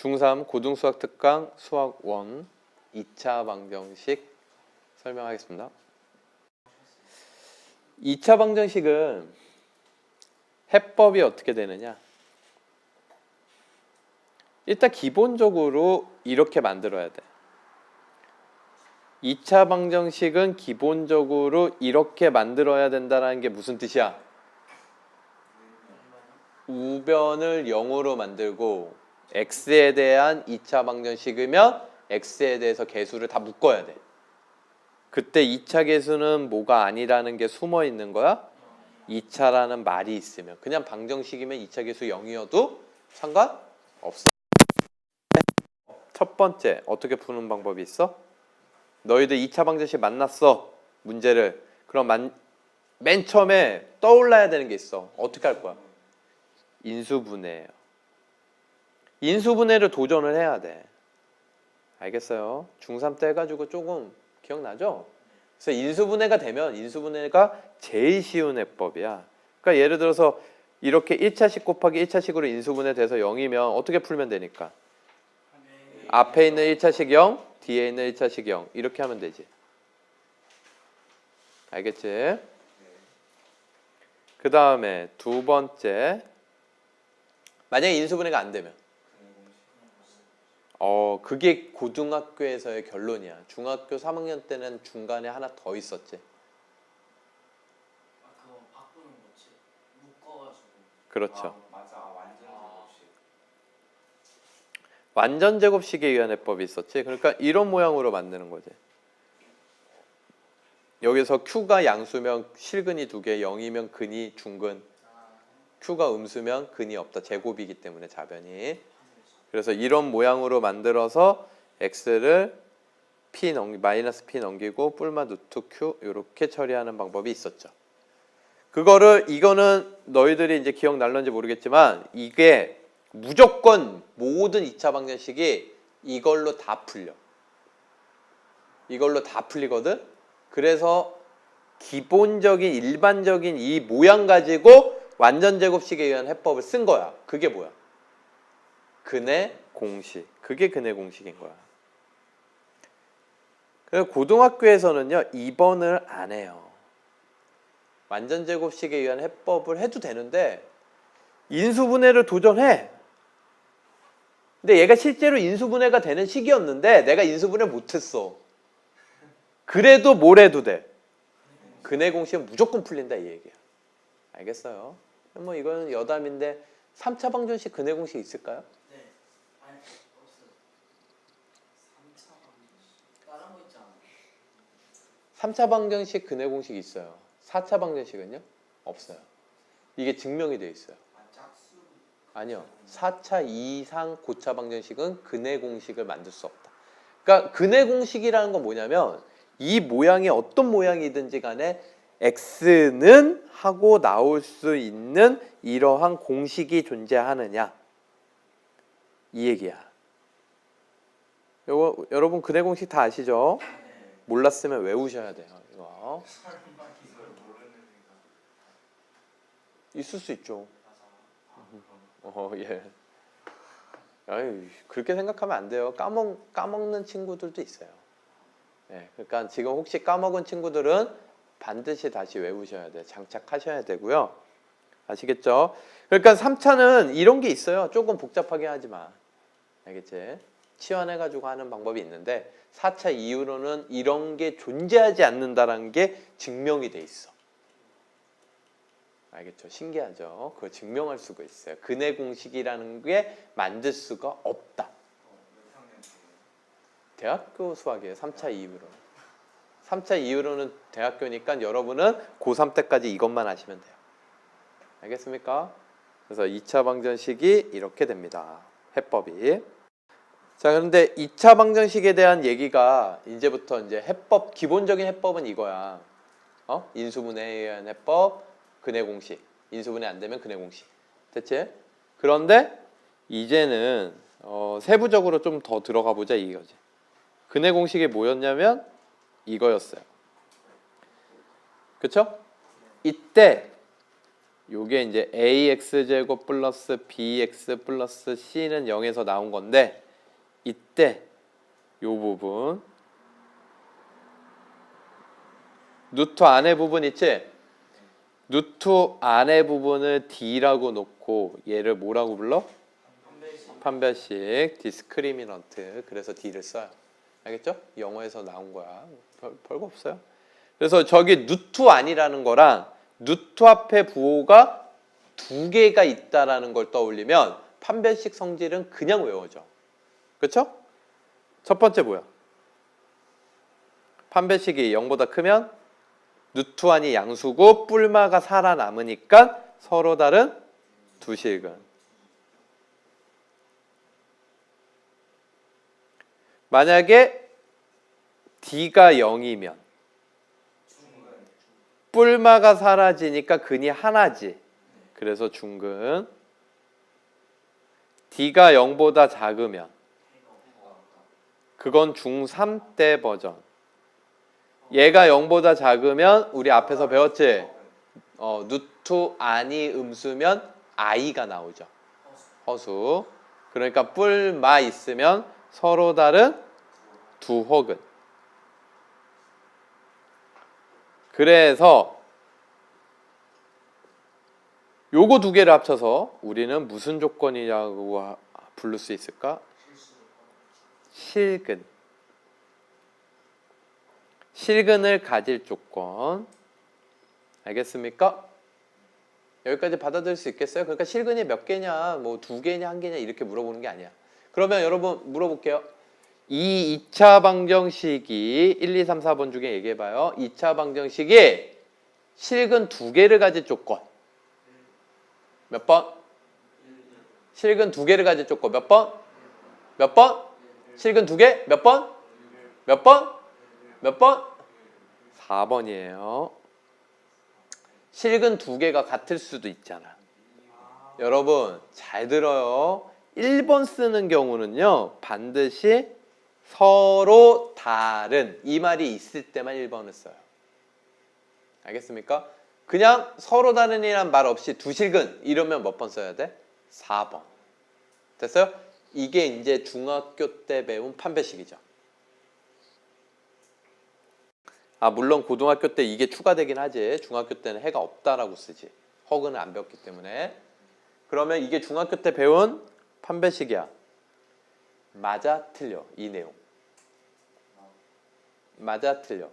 중3 고등수학 특강 수학 1 2차 방정식 설명하겠습니다. 2차 방정식은 해법이 어떻게 되느냐? 일단 기본적으로 이렇게 만들어야 돼. 2차 방정식은 기본적으로 이렇게 만들어야 된다는 게 무슨 뜻이야? 우변을 0으로 만들고 x에 대한 2차 방정식이면 x에 대해서 개수를 다 묶어야 돼. 그때 2차 개수는 뭐가 아니라는 게 숨어 있는 거야? 2차라는 말이 있으면. 그냥 방정식이면 2차 개수 0이어도 상관없어. 첫 번째 어떻게 푸는 방법이 있어? 너희들 2차 방정식 만났어. 문제를. 그럼 맨 처음에 떠올라야 되는 게 있어. 어떻게 할 거야? 인수분해예요. 인수분해를 도전을 해야 돼. 알겠어요? 중3 때 해가지고 조금 기억나죠? 그래서 인수분해가 되면 인수분해가 제일 쉬운 해법이야. 그러니까 예를 들어서 이렇게 1차식 곱하기 1차식으로 인수분해 돼서 0이면 어떻게 풀면 되니까? 앞에 있는 1차식 0, 뒤에 있는 1차식 0 이렇게 하면 되지. 알겠지? 그 다음에 두 번째, 만약에 인수분해가 안 되면 그게 고등학교에서의 결론이야. 중학교 3학년 때는 중간에 하나 더 있었지. 그거 바꾸는 거지. 묶어가지고. 그렇죠. 맞아. 완전 제곱식. 완전 제곱식에 의한 해법이 있었지. 그러니까 이런 모양으로 만드는 거지. 여기서 Q가 양수면 실근이 2개, 0이면 근이 중근, Q가 음수면 근이 없다. 제곱이기 때문에 좌변이. 그래서 이런 모양으로 만들어서 x를 마이너스 p 넘기고 뿔마 루트 q 이렇게 처리하는 방법이 있었죠. 이거는 너희들이 이제 기억날런지 모르겠지만 이게 무조건 모든 2차 방정식이 이걸로 다 풀려. 이걸로 다 풀리거든. 그래서 기본적인 일반적인 이 모양 가지고 완전 제곱식에 의한 해법을 쓴 거야. 그게 뭐야? 근의 공식. 그게 근의 공식인 거야. 그래서 고등학교에서는요 2번을 안 해요. 완전 제곱식에 의한 해법을 해도 되는데 인수분해를 도전해. 근데 얘가 실제로 인수분해가 되는 식이었는데 내가 인수분해 못했어. 그래도 뭘 해도 돼? 근의 공식은 무조건 풀린다 이 얘기야. 알겠어요? 뭐 이거는 여담인데 3차 방정식 근의 공식 있을까요? 네. 아니 없어요. 3차 방정식. 다른 거 있지 않아요? 3차 방정식 근의 공식이 있어요. 4차 방정식은요? 없어요. 이게 증명이 되어 있어요. 짝수. 아니요. 4차 이상 고차 방정식은 근의 공식을 만들 수 없다. 그러니까 근의 공식이라는 건 뭐냐면 이 모양이 어떤 모양이든지 간에 x는 하고 나올 수 있는 이러한 공식이 존재하느냐 이 얘기야. 요거 여러분 근의 공식 다 아시죠? 몰랐으면 외우셔야 돼요. 이거 설마 이걸 모르는 있을 수 있죠. 예. 아유, 그렇게 생각하면 안 돼요. 까먹는 친구들도 있어요. 예, 그러니까 지금 혹시 까먹은 친구들은 반드시 다시 외우셔야 돼요. 장착하셔야 되고요. 아시겠죠? 그러니까 3차는 이런 게 있어요. 조금 복잡하게 하지 마. 알겠지? 치환해가지고 하는 방법이 있는데 4차 이후로는 이런 게 존재하지 않는다는 게 증명이 돼 있어. 알겠죠? 신기하죠? 그걸 증명할 수가 있어요. 근의 공식이라는 게 만들 수가 없다. 대학교 수학이에요. 3차 이후로는. 3차 이후로는 대학교니까 여러분은 고3 때까지 이것만 하시면 돼요. 알겠습니까? 그래서 2차 방정식이 이렇게 됩니다. 해법이. 자, 그런데 2차 방정식에 대한 얘기가 이제부터 이제 해법, 기본적인 해법은 이거야. 인수분해에 의한 해법, 근의 공식. 인수분해 안 되면 근의 공식. 됐지? 그런데 이제는 세부적으로 좀 더 들어가 보자 이거지. 근의 공식이 뭐였냐면 이거였어요. 그쵸? 이때 요게 이제 ax제곱 플러스 bx 플러스 c는 0에서 나온 건데 이때 요 부분 루트 안에 부분 있지? 루트 안에 부분을 d라고 놓고 얘를 뭐라고 불러? 판별식 디스크리미넌트. 그래서 d를 써요. 알겠죠? 영어에서 나온 거야. 별거 없어요. 그래서 저기 루트 안이라는 거랑 루트 앞에 부호가 두 개가 있다라는 걸 떠올리면 판별식 성질은 그냥 외워져. 그렇죠? 첫 번째 뭐야? 판별식이 0보다 크면 루트 안이 양수고 뿔마가 살아남으니까 서로 다른 두 실근. 만약에 d가 0이면 뿔마가 사라지니까 근이 하나지. 그래서 중근. d가 0보다 작으면 그건 중3 때 버전. 얘가 0보다 작으면 우리 앞에서 배웠지? 루트 안이 음수면 i가 나오죠. 허수. 그러니까 뿔마 있으면 서로 다른 두 혹은. 그래서 요거 두 개를 합쳐서 우리는 무슨 조건이라고 부를 수 있을까? 실근. 실근을 가질 조건. 알겠습니까? 여기까지 받아들일 수 있겠어요? 그러니까 실근이 몇 개냐, 뭐 두 개냐, 한 개냐 이렇게 물어보는 게 아니야. 그러면 여러분 물어볼게요. 이 2차 방정식이 1, 2, 3, 4번 중에 얘기해봐요. 2차 방정식이 실근 두 개를 가질 조건. 몇 번? 실근 두 개를 가질 조건. 몇 번? 몇 번? 실근 두 개? 몇 번? 몇 번? 몇 번? 4번이에요. 실근 두 개가 같을 수도 있잖아. 여러분 잘 들어요. 1번 쓰는 경우는요. 반드시 서로 다른 이 말이 있을 때만 1번을 써요. 알겠습니까? 그냥 서로 다른이란 말 없이 두 실근 이러면 몇 번 써야 돼? 4번. 됐어요? 이게 이제 중학교 때 배운 판별식이죠. 물론 고등학교 때 이게 추가되긴 하지. 중학교 때는 해가 없다라고 쓰지. 허근을 안 배웠기 때문에. 그러면 이게 중학교 때 배운 판별식이야. 맞아 틀려 이 내용. 맞아 틀려.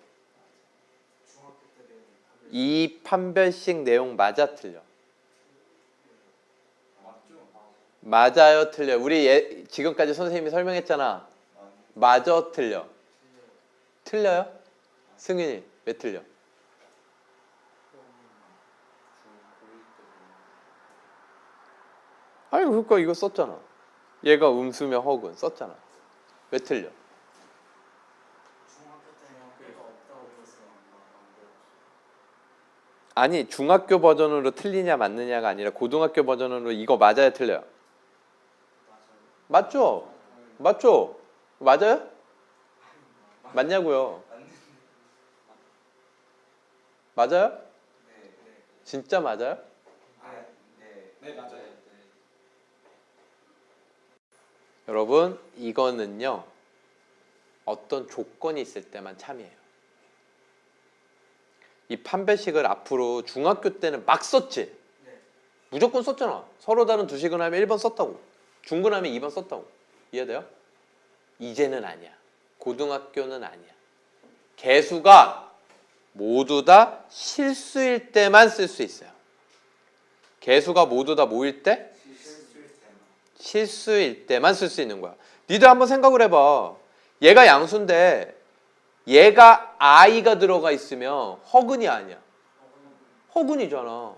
이 판별식 내용 맞아 틀려. 맞아요 틀려. 우리 지금까지 선생님이 설명했잖아. 맞아 틀려. 틀려요? 승윤이 왜 틀려? 아니 그러니까 이거 썼잖아. 얘가 음수며 허근 썼잖아. 왜 틀려? 아니 중학교 버전으로 틀리냐 맞느냐가 아니라 고등학교 버전으로 이거 맞아요 틀려요? 맞죠? 맞죠? 맞아요? 맞냐고요? 맞아요? 진짜 맞아요? 네, 맞아요. 여러분 이거는요 어떤 조건이 있을 때만 참이에요. 이 판별식을 앞으로 중학교 때는 막 썼지. 무조건 썼잖아. 서로 다른 두 식은 하면 1번 썼다고. 중근하면 2번 썼다고. 이해돼요? 이제는 아니야. 고등학교는 아니야. 개수가 모두 다 실수일 때만 쓸 수 있어요. 개수가 모두 다 뭐일 때? 실수일 때만 쓸 수 있는 거야. 니들 한번 생각을 해봐. 얘가 양수인데 얘가 i가 들어가 있으면 허근이 아니야. 허근이잖아.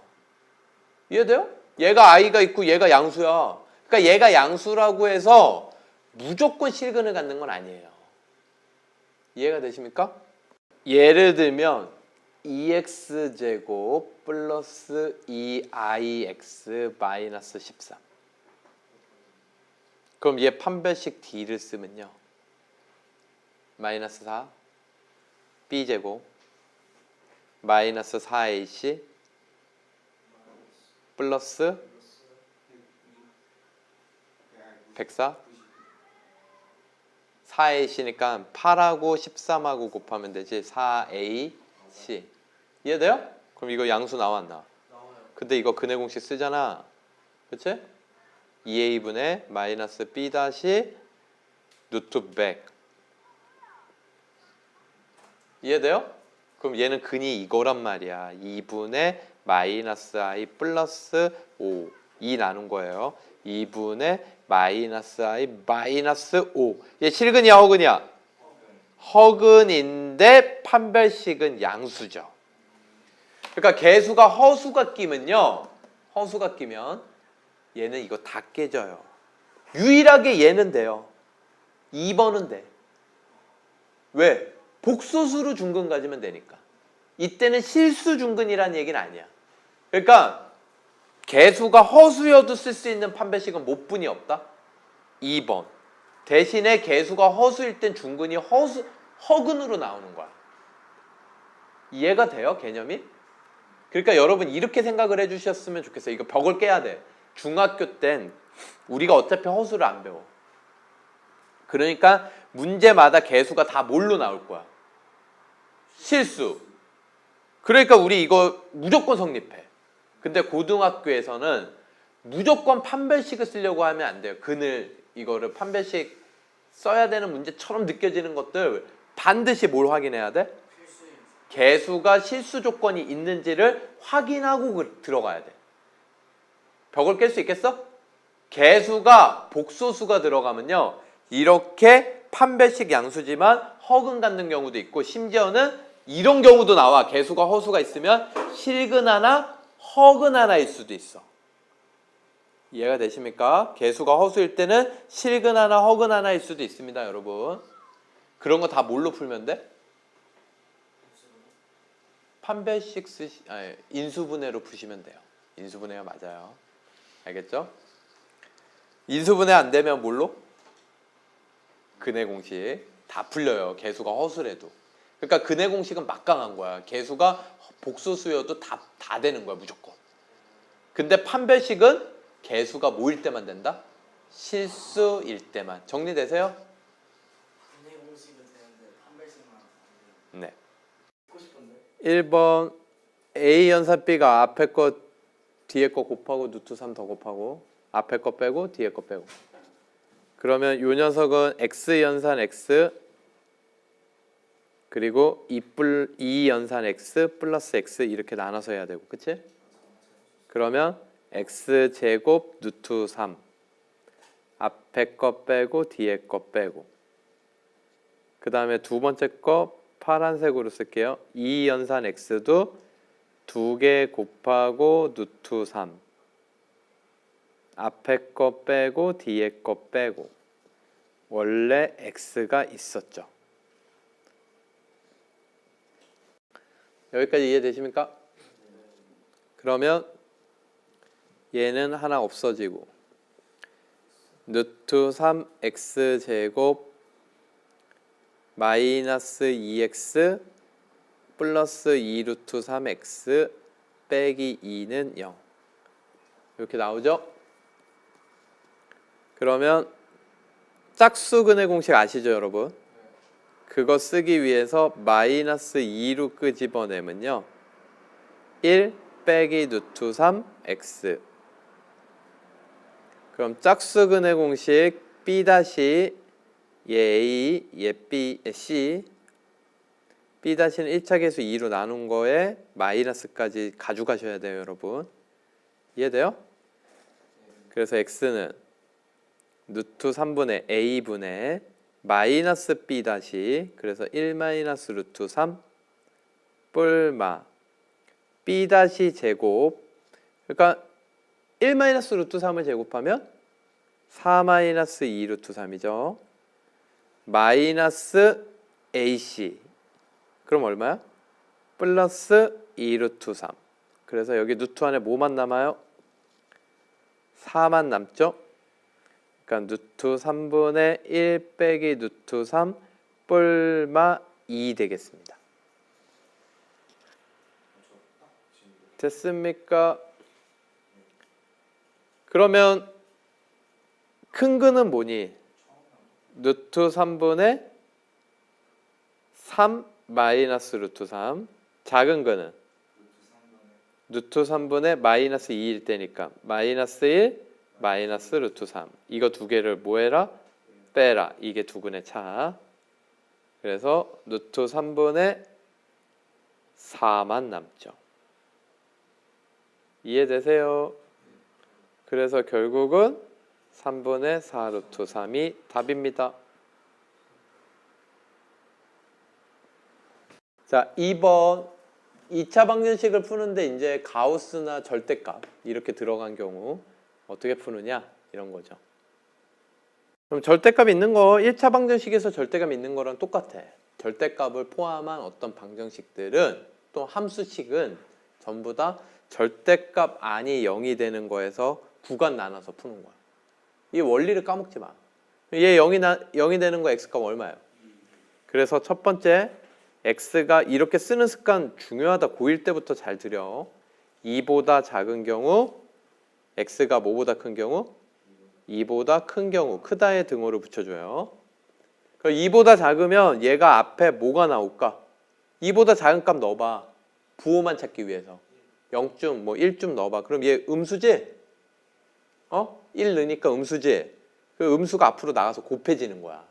이해돼요? 얘가 i가 있고 얘가 양수야. 그러니까 얘가 양수라고 해서 무조건 실근을 갖는 건 아니에요. 이해가 되십니까? 예를 들면 2x제곱 플러스 2ix 마이너스 13. 그럼 얘 판별식 d를 쓰면요. 마이너스 4 b제곱 마이너스 4ac 플러스 104 4ac니까 8하고 13하고 곱하면 되지. 4ac 이해돼요? 그럼 이거 양수 나와 안 나와? 나와요. 근데 이거 근해 공식 쓰잖아. 그치? 2a분의 마이너스 b 다시 루트 100 이해돼요? 그럼 얘는 근이 이거란 말이야. 2분의 마이너스 i 플러스 5 2 나눈 거예요. 2분의 마이너스 i 마이너스 5 얘 실근이야 허근이야? 허근인데 판별식은 양수죠. 그러니까 개수가 허수가 끼면요. 허수가 끼면 얘는 이거 다 깨져요. 유일하게 얘는 돼요. 2번은 돼. 왜? 복소수로 중근 가지면 되니까. 이때는 실수 중근이라는 얘기는 아니야. 그러니까 개수가 허수여도 쓸 수 있는 판별식은 못 분이 없다. 2번. 대신에 개수가 허수일 땐 중근이 허근으로 나오는 거야. 이해가 돼요? 개념이? 그러니까 여러분 이렇게 생각을 해주셨으면 좋겠어요. 이거 벽을 깨야 돼. 중학교 땐 우리가 어차피 허수를 안 배워. 그러니까 문제마다 개수가 다 뭘로 나올 거야? 실수. 그러니까 우리 이거 무조건 성립해. 근데 고등학교에서는 무조건 판별식을 쓰려고 하면 안 돼요. 이거를 판별식 써야 되는 문제처럼 느껴지는 것들 반드시 뭘 확인해야 돼? 필수임. 개수가 실수 조건이 있는지를 확인하고 들어가야 돼. 벽을 깰 수 있겠어? 개수가 복소수가 들어가면요. 이렇게 판별식 양수지만 허근 갖는 경우도 있고 심지어는 이런 경우도 나와. 개수가 허수가 있으면 실근 하나, 허근 하나일 수도 있어. 이해가 되십니까? 개수가 허수일 때는 실근 하나, 허근 하나일 수도 있습니다, 여러분. 그런 거 다 뭘로 풀면 돼? 판별식 인수분해로 푸시면 돼요. 인수분해가 맞아요. 알겠죠? 인수분해 안 되면 뭘로? 근해 공식 다 풀려요. 개수가 허수래도. 그러니까 근해 공식은 막강한 거야. 개수가 복소수여도 다 되는 거야 무조건. 근데 판별식은 개수가 뭐일 때만 된다? 실수일 때만. 정리되세요? 근해 공식은 되는데 판별식만 안 돼요. 네. 듣고 싶은데. 1번 A 연산 B가 앞에 거 뒤에 거 곱하고 루트 3 더 곱하고 앞에 거 빼고 뒤에 거 빼고. 그러면 요 녀석은 X 연산 X 그리고 2 연산 X 플러스 X 이렇게 나눠서 해야 되고 그치? 그러면 X 제곱 루트 3 앞에 거 빼고 뒤에 거 빼고 그 다음에 두 번째 거 파란색으로 쓸게요. 2 연산 X도 2개 곱하고 루트 3 앞에 거 빼고 뒤에 거 빼고 원래 X가 있었죠. 여기까지 이해되십니까? 그러면 얘는 하나 없어지고 루트 3x 제곱 마이너스 2x 플러스 2 루트 3x 빼기 2는 0 이렇게 나오죠? 그러면 짝수근의 공식 아시죠 여러분? 그거 쓰기 위해서 마이너스 2로 끄집어내면요 1 빼기 루트 3x 그럼 짝수근의 공식 b 다시 얘 a 얘 b c b 다시는 1차 계수 2로 나눈 거에 마이너스까지 가져가셔야 돼요 여러분. 이해돼요? 그래서 x는 루트 3분의 a분의 마이너스 b 다시 그래서 1 마이너스 루트 3 뿔마 b 다시 제곱 그러니까 1 마이너스 루트 3을 제곱하면 4 마이너스 2 루트 3이죠. 마이너스 ac 그럼 얼마야? 플러스 2 루트 3 그래서 여기 루트 안에 뭐만 남아요? 4만 남죠? 그러니까 루트 3분의 1 빼기 루트 3 뿔마 2 되겠습니다. 됐습니까? 그러면 큰 근은 뭐니? 루트 3분의 3 마이너스 루트 3. 작은 근은 루트 3분의 마이너스 2일 때니까 마이너스 1 마이너스 루트 3. 이거 두 개를 뭐 해라? 빼라. 이게 두 근의 차. 그래서 루트 3분의 4만 남죠. 이해되세요? 그래서 결국은 3분의 4 루트 3이 답입니다. 자, 2번 2차 방정식을 푸는데 이제 가우스나 절대값 이렇게 들어간 경우 어떻게 푸느냐 이런 거죠. 그럼 절대값 있는 거 1차 방정식에서 절대값 있는 거랑 똑같아. 절대값을 포함한 어떤 방정식들은 또 함수식은 전부 다 절대값 안이 0이 되는 거에서 구간 나눠서 푸는 거야. 이 원리를 까먹지 마. 얘 0이 되는 거 x값 얼마예요? 그래서 첫 번째 x가 이렇게 쓰는 습관 중요하다. 고1 때부터 잘 들여. 2보다 작은 경우 x가 뭐보다 큰 경우? 2보다 큰 경우. 크다의 등호를 붙여줘요. 그럼 2보다 작으면 얘가 앞에 뭐가 나올까? 2보다 작은 값 넣어봐. 부호만 찾기 위해서. 0쯤 뭐 1쯤 넣어봐. 그럼 얘 음수지? 1 넣으니까 음수지? 그 음수가 앞으로 나가서 곱해지는 거야.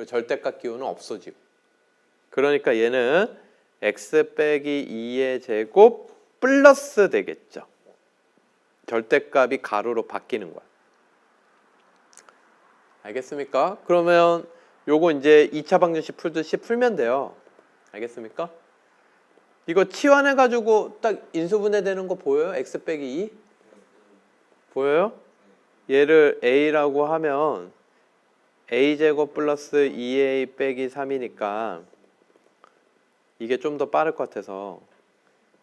절대값 기호는 없어지고. 그러니까 얘는 x 빼기 2의 제곱 플러스 되겠죠. 절대값이 가로로 바뀌는 거야. 알겠습니까? 그러면 요거 이제 2차 방정식 풀듯이 풀면 돼요. 알겠습니까? 이거 치환해가지고 딱 인수분해되는 거 보여요? x 빼기 2? 보여요? 얘를 a라고 하면 a제곱 플러스 2a 빼기 3이니까 이게 좀 더 빠를 것 같아서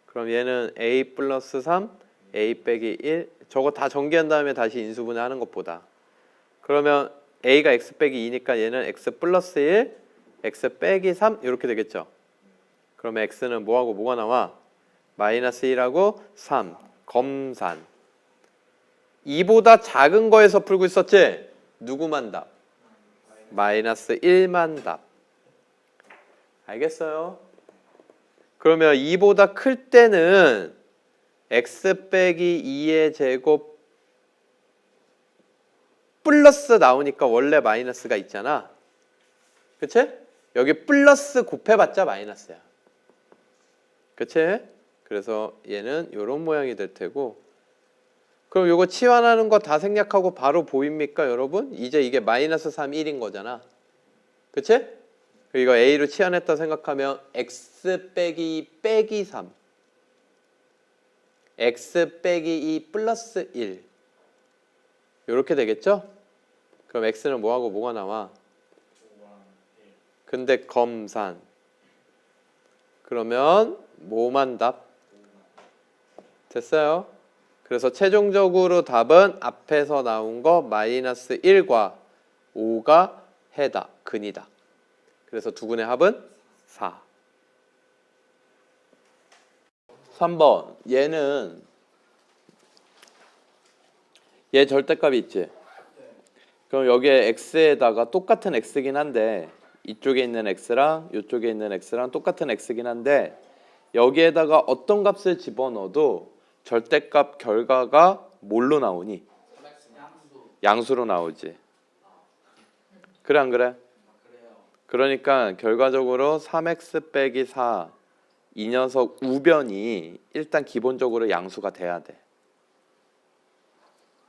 그럼 얘는 a 플러스 3, a 빼기 1 저거 다 전개한 다음에 다시 인수분해 하는 것보다 그러면 a가 x 빼기 2니까 얘는 x 플러스 1, x 빼기 3 이렇게 되겠죠. 그러면 x는 뭐하고 뭐가 나와? 마이너스 1하고 3 검산 2보다 작은 거에서 풀고 있었지? 누구만 답? 마이너스 1만 답. 알겠어요? 그러면 2보다 클 때는 x 빼기 2의 제곱 플러스 나오니까 원래 마이너스가 있잖아. 그치? 여기 플러스 곱해봤자 마이너스야. 그치? 그래서 얘는 이런 모양이 될 테고 그럼 이거 치환하는 거 다 생략하고 바로 보입니까 여러분? 이제 이게 마이너스 3, 1인 거잖아. 그치? 이거 a로 치환했다 생각하면 x 빼기 2 빼기 3 x 빼기 2 플러스 1 이렇게 되겠죠? 그럼 x는 뭐하고 뭐가 나와? 근데 검산 그러면 뭐만 답? 됐어요? 그래서 최종적으로 답은 앞에서 나온 거 마이너스 1과 5가 해다, 근이다. 그래서 두 근의 합은 4. 3번 얘는 얘 절대값이 있지? 그럼 여기에 x에다가 똑같은 x긴 한데 이쪽에 있는 x랑 이쪽에 있는 x랑 똑같은 x긴 한데 여기에다가 어떤 값을 집어넣어도 절대값 결과가 뭘로 나오니? 양수로 나오지. 그래 안 그래? 그러니까 결과적으로 3x 빼기 4 이 녀석 우변이 일단 기본적으로 양수가 돼야 돼.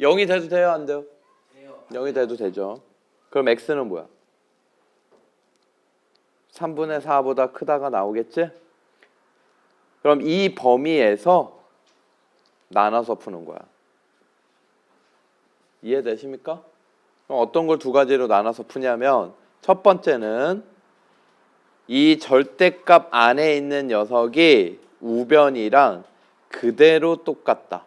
0이 돼도 돼요? 안 돼요? 0이 돼도 되죠. 그럼 x는 뭐야? 3분의 4보다 크다가 나오겠지? 그럼 이 범위에서 나눠서 푸는 거야. 이해되십니까? 그럼 어떤 걸 두 가지로 나눠서 푸냐면 첫 번째는 이 절대값 안에 있는 녀석이 우변이랑 그대로 똑같다.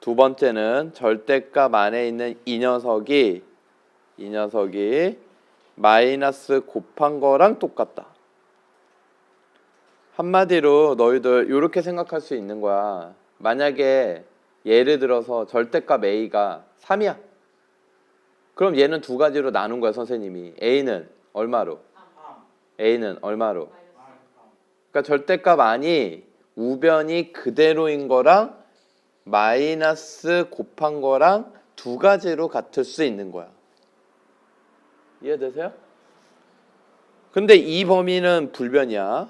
두 번째는 절대값 안에 있는 이 녀석이 마이너스 곱한 거랑 똑같다. 한마디로 너희들 이렇게 생각할 수 있는 거야. 만약에 예를 들어서 절대값 a가 3이야. 그럼 얘는 두 가지로 나눈 거야, 선생님이. a는 얼마로? 3. a는 얼마로? 마이너스 그러니까 절대값 안이 우변이 그대로인 거랑 마이너스 곱한 거랑 두 가지로 같을 수 있는 거야. 이해되세요? 근데 이 범위는 불변이야.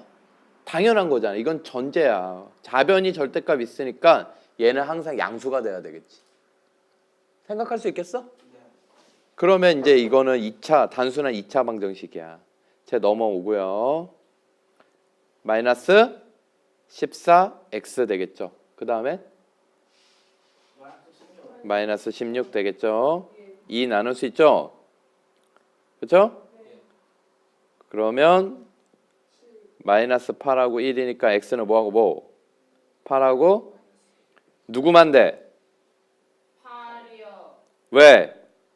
당연한 거잖아. 이건 전제야. 자변이 절대값 있으니까 얘는 항상 양수가 돼야 되겠지. 생각할 수 있겠어? 네. 그러면 이제 이거는 2차 단순한 2차 방정식이야. 제 넘어오고요. 마이너스 14x 되겠죠. 그 다음에 마이너스 16 되겠죠. 2 나눌 수 있죠. 그렇죠? 그러면 마이너스 8하고 1이니까 x는 뭐하고 뭐? 8하고 누구만 돼? 8이요. 왜?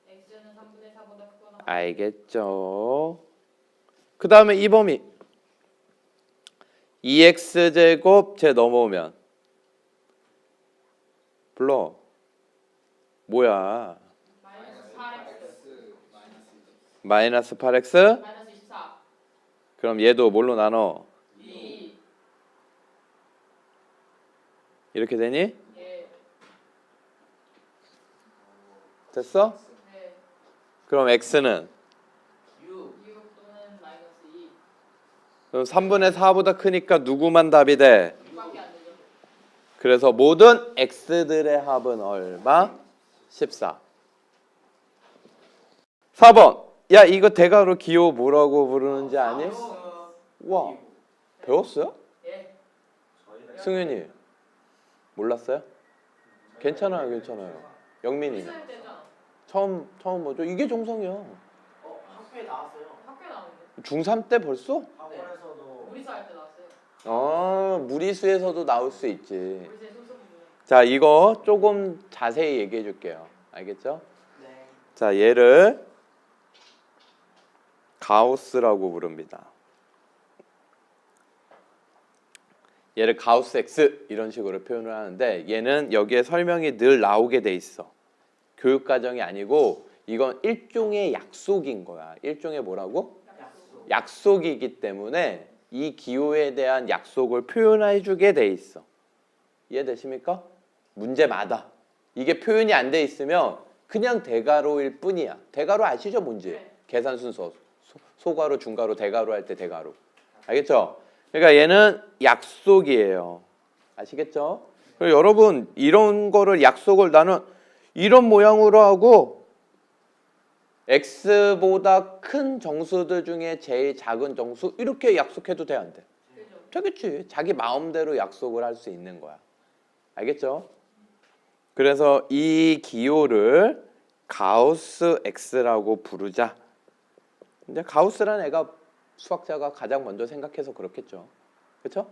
x는 3분의 4보다 크거나 알겠죠. 그 다음에 이 범위 2x제곱 제 넘어오면 불러 뭐야? 마이너스 8x 마이너스 8x 마이너스 24 그럼 얘도 뭘로 나눠? 2 이렇게 되니? 예. 됐어? 네. 그럼 x는 6. 6 또는 마이너스 2 그럼 3분의 4보다 크니까 누구만 답이 돼? 6밖에 안 되죠. 그래서 모든 x들의 합은 얼마? 14. 4번. 야 이거 대괄호 기호 뭐라고 부르는지 아니? 와 배웠어요? 예. 승윤이 몰랐어요? 괜찮아요, 괜찮아요. 영민이 있어야 되잖아. 처음 뭐죠? 이게 정성이야. 학교에 나왔어요. 학교에 나오는데. 중3 때 벌써? 학원에서도 우리사 할 때 나왔어요. 무리수에서도 나올 수 있지. 우리사의 순수 부분. 자, 이거 조금 자세히 얘기해 줄게요. 알겠죠? 네. 자, 얘를 가우스라고 부릅니다. 얘를 가우스 X 이런 식으로 표현을 하는데 얘는 여기에 설명이 늘 나오게 돼 있어. 교육 과정이 아니고 이건 일종의 약속인 거야. 일종의 뭐라고? 약속. 약속이기 때문에 이 기호에 대한 약속을 표현해 주게 돼 있어. 이해되십니까? 문제마다. 이게 표현이 안 돼 있으면 그냥 대괄호일 뿐이야. 대괄호 아시죠? 뭔지? 네. 계산 순서. 소괄호, 중괄호, 대괄호 할 때 대괄호. 알겠죠? 그러니까 얘는 약속이에요. 아시겠죠? 그리고 여러분 이런 거를 약속을 나는 이런 모양으로 하고 x보다 큰 정수들 중에 제일 작은 정수 이렇게 약속해도 돼, 안 돼? 그죠? 되겠지. 자기 마음대로 약속을 할 수 있는 거야. 알겠죠? 그래서 이 기호를 가우스 X라고 부르자. 근데 가우스라는 애가 수학자가 가장 먼저 생각해서 그렇겠죠. 그렇죠?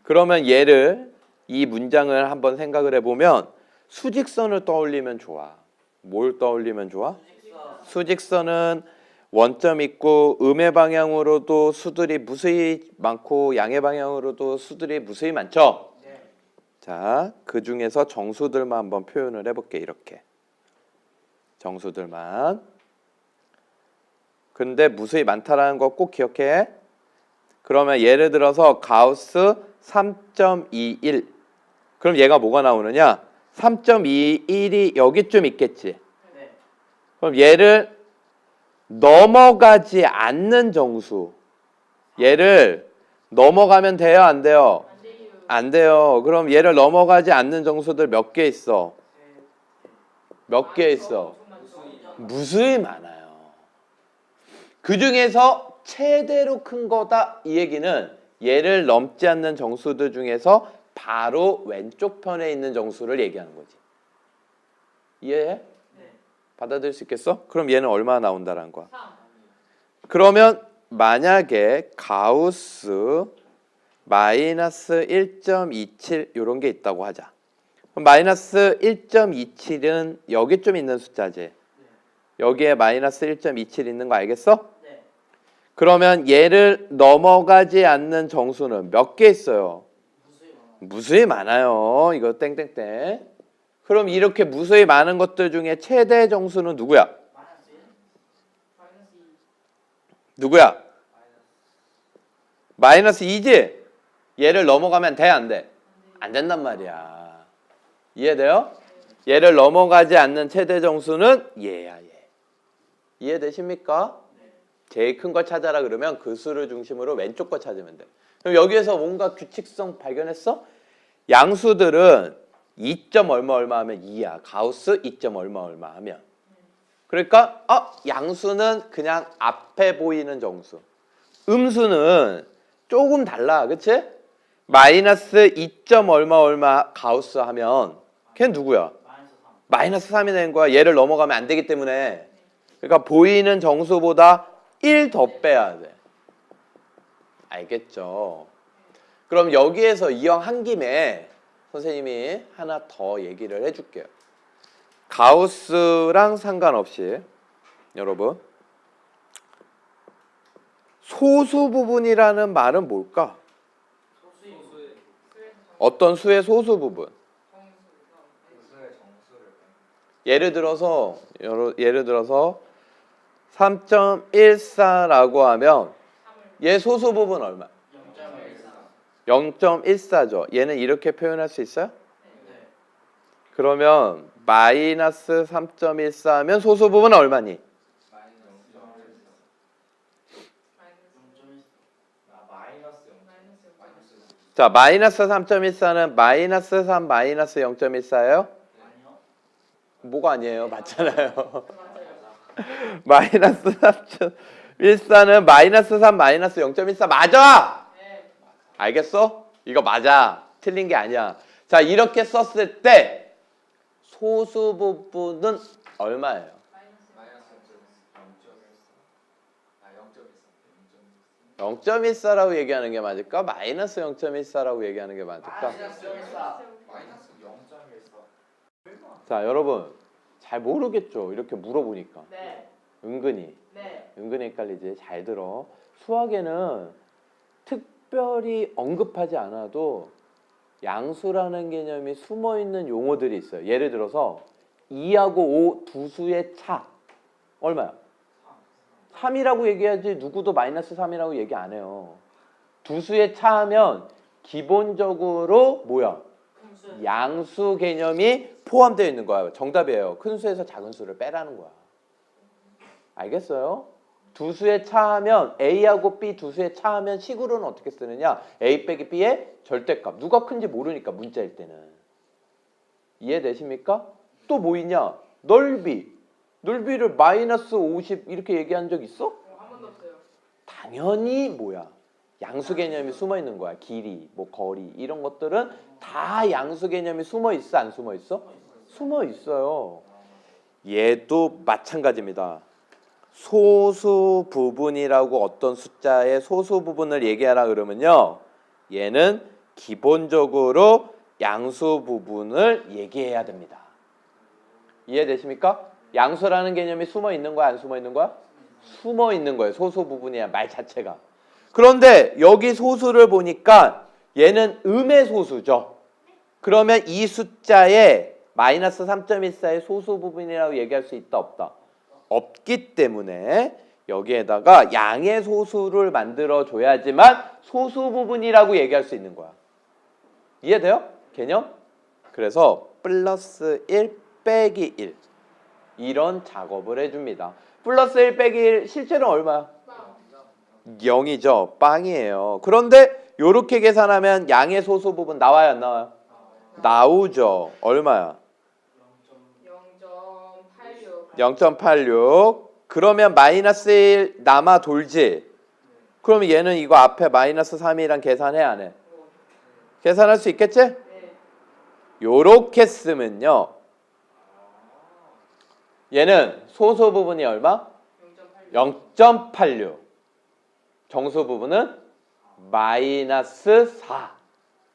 그러면 얘를 이 문장을 한번 생각을 해보면 수직선을 떠올리면 좋아. 뭘 떠올리면 좋아? 수직선. 수직선은 원점 있고 음의 방향으로도 수들이 무수히 많고 양의 방향으로도 수들이 무수히 많죠. 네. 자, 그 중에서 정수들만 한번 표현을 해볼게. 이렇게 정수들만. 근데 무수히 많다라는 거 꼭 기억해. 그러면 예를 들어서 가우스 3.21 그럼 얘가 뭐가 나오느냐? 3.21이 여기쯤 있겠지. 네. 그럼 얘를 넘어가지 않는 정수. 얘를 넘어가면 돼요? 안 돼요? 안 돼요. 안 돼요. 그럼 얘를 넘어가지 않는 정수들 몇 개 있어? 몇 개 있어? 엄청 많죠. 무수히 많아요. 그 중에서 최대로 큰 거다 이 얘기는 얘를 넘지 않는 정수들 중에서 바로 왼쪽 편에 있는 정수를 얘기하는 거지. 이해해? 네. 받아들일 수 있겠어? 그럼 얘는 얼마나 나온다는 거야? 3 그러면 만약에 가우스 마이너스 1.27 이런 게 있다고 하자. 그럼 마이너스 1.27은 여기쯤 있는 숫자지. 여기에 마이너스 1.27 있는 거 알겠어? 네. 그러면 얘를 넘어가지 않는 정수는 몇 개 있어요? 무수히 많아. 무수히 많아요. 이거 땡땡땡. 그럼 이렇게 무수히 많은 것들 중에 최대 정수는 누구야? 마이너스 1. 마이너스 2. 누구야? 마이너스 2지? 얘를 넘어가면 돼, 안 돼? 안 된단 말이야. 이해돼요? 얘를 넘어가지 않는 최대 정수는 얘야, 얘. 이해되십니까? 제일 큰 걸 찾아라 그러면 그 수를 중심으로 왼쪽 거 찾으면 돼. 그럼 여기에서 뭔가 규칙성 발견했어? 양수들은 2점 얼마 얼마 하면 2야. 가우스 2점 얼마 얼마 하면. 그러니까 양수는 그냥 앞에 보이는 정수. 음수는 조금 달라. 그치? 마이너스 2점 얼마 얼마 가우스 하면 걔는 누구야? 마이너스 3. 마이너스 3이 되는 거야. 얘를 넘어가면 안 되기 때문에. 그러니까 보이는 정수보다 1 더 빼야 돼. 알겠죠? 그럼 여기에서 이왕 한 김에 선생님이 하나 더 얘기를 해줄게요. 가우스랑 상관없이 여러분 소수 부분이라는 말은 뭘까? 어떤 수의 소수 부분? 예를 들어서 3.14라고 하면 얘 소수 부분 얼마? 0.14죠. 얘는 이렇게 표현할 수 있어요? 네. 그러면 마이너스 3.14 하면 소수 부분은 얼마니? 자, 마이너스 3.14는 마이너스 3 마이너스 0.14예요? 아니요. 뭐가 아니에요? 맞잖아요. 맞아요. 마이너스 3.14는 마이너스 3 마이너스 0.14 맞아! 네. 알겠어? 이거 맞아. 틀린 게 아니야. 자, 이렇게 썼을 때 소수 부분은 얼마예요? 마이너스 0.14라고 얘기하는 게 맞을까? 마이너스 0.14라고 얘기하는 게 맞을까? 마이너스 0.14. 자, 여러분 잘 모르겠죠? 이렇게 물어보니까. 네. 은근히 네. 헷갈리지? 잘 들어. 수학에는 특별히 언급하지 않아도 양수라는 개념이 숨어있는 용어들이 있어요. 예를 들어서 2하고 5 두 수의 차 얼마야? 3이라고 얘기하지 누구도 마이너스 3이라고 얘기 안 해요. 두 수의 차 하면 기본적으로 뭐야? 금수. 양수 개념이 포함되어 있는 거야. 정답이에요. 큰 수에서 작은 수를 빼라는 거야. 알겠어요? 두 수의 차하면 A하고 B 두 수의 차하면 식으로는 어떻게 쓰느냐? A 빼기 B의 절대값. 누가 큰지 모르니까 문자일 때는. 이해되십니까? 또 뭐 있냐? 넓이. 넓이를 마이너스 50 이렇게 얘기한 적 있어? 한 번도 없어요. 당연히 뭐야? 양수 개념이 숨어 있는 거야. 길이, 뭐 거리 이런 것들은 다 양수 개념이 숨어 있어, 안 숨어 있어? 숨어 있어요. 얘도 마찬가지입니다. 소수 부분이라고 어떤 숫자의 소수 부분을 얘기하라 그러면요. 얘는 기본적으로 양수 부분을 얘기해야 됩니다. 이해되십니까? 양수라는 개념이 숨어 있는 거야, 안 숨어 있는 거야? 숨어 있는 거예요. 소수 부분이야, 말 자체가. 그런데 여기 소수를 보니까 얘는 음의 소수죠. 그러면 이 숫자에 마이너스 3.14의 소수 부분이라고 얘기할 수 있다, 없다? 없기 때문에 여기에다가 양의 소수를 만들어 줘야지만 소수 부분이라고 얘기할 수 있는 거야. 이해돼요? 개념? 그래서 플러스 1 빼기 1 이런 작업을 해줍니다. 플러스 1 빼기 1 실제로는 얼마야? 0이죠. 빵이에요. 그런데 이렇게 계산하면 양의 소수 부분 나와요, 안 나와요? 나오죠. 얼마야? 0.86. 0.86. 그러면 마이너스 1 남아 돌지. 그러면 얘는 이거 앞에 마이너스 3이랑 계산해 안 해? 계산할 수 있겠지? 네. 요렇게 쓰면요. 얘는 소수 부분이 얼마? 0.86. 정수 부분은 마이너스 4.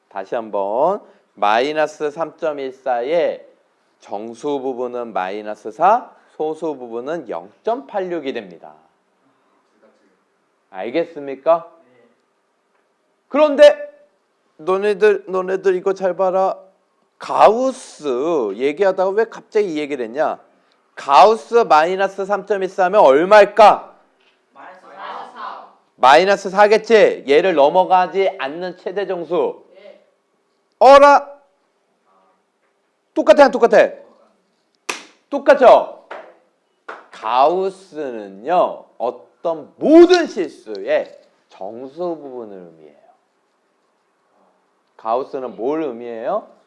다시 한번 마이너스 3.14의 정수 부분은 마이너스 4, 소수 부분은 0.86이 됩니다. 알겠습니까? 그런데 너네들 이거 잘 봐라. 가우스 얘기하다가 왜 갑자기 이 얘기를 했냐? 가우스 마이너스 3.14 하면 얼마일까? 마이너스 마이너스 4. 마이너스 4겠지? 얘를 넘어가지 않는 최대 정수. 예. 어라? 똑같아 안 똑같아? 똑같죠? 가우스는요 어떤 모든 실수의 정수 부분을 의미해요. 가우스는 뭘 의미해요?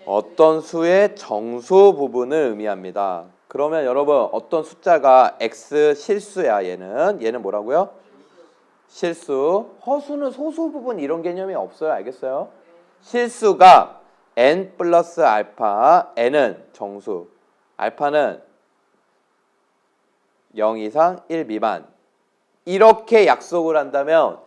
어떤 수의 정수 부분을 의미합니다. 그러면 여러분 어떤 숫자가 x 실수야 얘는 뭐라고요? 실수. 허수는 소수 부분 이런 개념이 없어요. 알겠어요? 실수가 n 플러스 알파, n은 정수, 알파는 0 이상 1 미만. 이렇게 약속을 한다면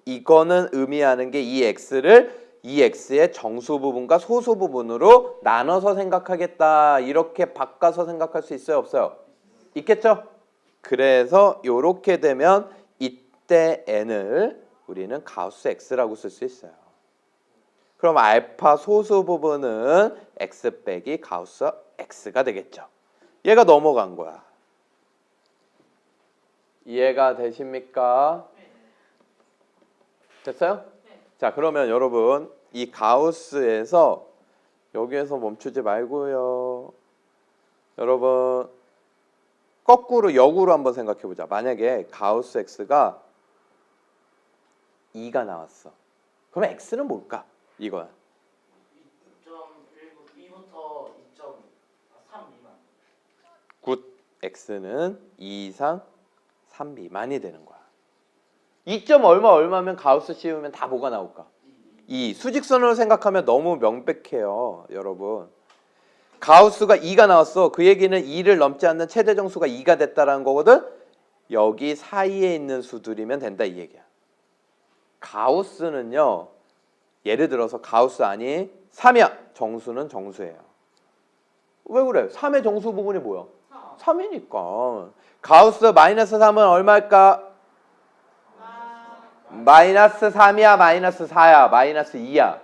이거는 의미하는 게 이 x를 이 x의 정수 부분과 소수 부분으로 나눠서 생각하겠다. 이렇게 바꿔서 생각할 수 있어요? 없어요? 있겠죠? 그래서 이렇게 되면 이때 n을 우리는 가우스 x라고 쓸 수 있어요. 그럼 알파 소수 부분은 x 빼기 가우스 x가 되겠죠. 얘가 넘어간 거야. 이해가 되십니까? 됐어요? 자, 그러면 여러분 이 가우스에서 여기에서 멈추지 말고요. 여러분 거꾸로 역으로 한번 생각해 보자. 만약에 가우스 x가 2가 나왔어. 그럼 x는 뭘까? 이거야. 2.2부터 2.3 미만. 굿. x는 2 이상 3 미만이 되는 거야. 2점 얼마면 가우스 씌우면 다 뭐가 나올까? 2. 수직선으로 생각하면 너무 명백해요. 여러분. 가우스가 2가 나왔어. 그 얘기는 2를 넘지 않는 최대 정수가 2가 됐다라는 거거든. 여기 사이에 있는 수들이면 된다 이 얘기야. 가우스는요. 예를 들어서 가우스 아니 3이야. 정수는 정수예요. 왜 그래? 3의 정수 부분이 뭐야? 3이니까. 가우스 마이너스 3은 얼마일까? 마이너스 3이야 마이너스 4야 마이너스 2야.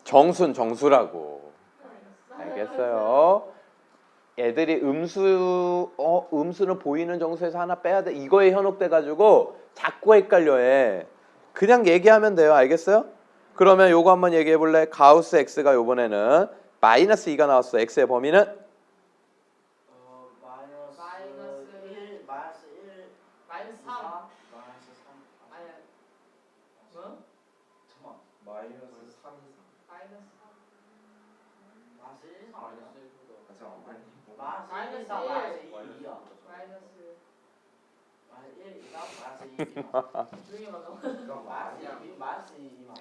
정수는 정수라고. 알겠어요? 애들이 음수는 보이는 정수에서 하나 빼야 돼. 이거에 현혹돼 가지고 자꾸 헷갈려해. 그냥 얘기하면 돼요. 알겠어요? 그러면 요거 한번 얘기해 볼래? 가우스 x가 요번에는 마이너스 2가 나왔어. x의 범위는 마이너스 1, 마이너스 1, 마이너스 3. 마이너스 3. 아니야. 뭐? 잠깐만. 마이너스 3 이상. 마이너스 3. 마이너스 1 이상 아니야? 마이너스 마이너스 1 이상 일. 마이너스 2 이하. 마이너스. 마이너스 1 이상 마이너스 2 이하. 조용히 말하고. 마이너스 2 이하.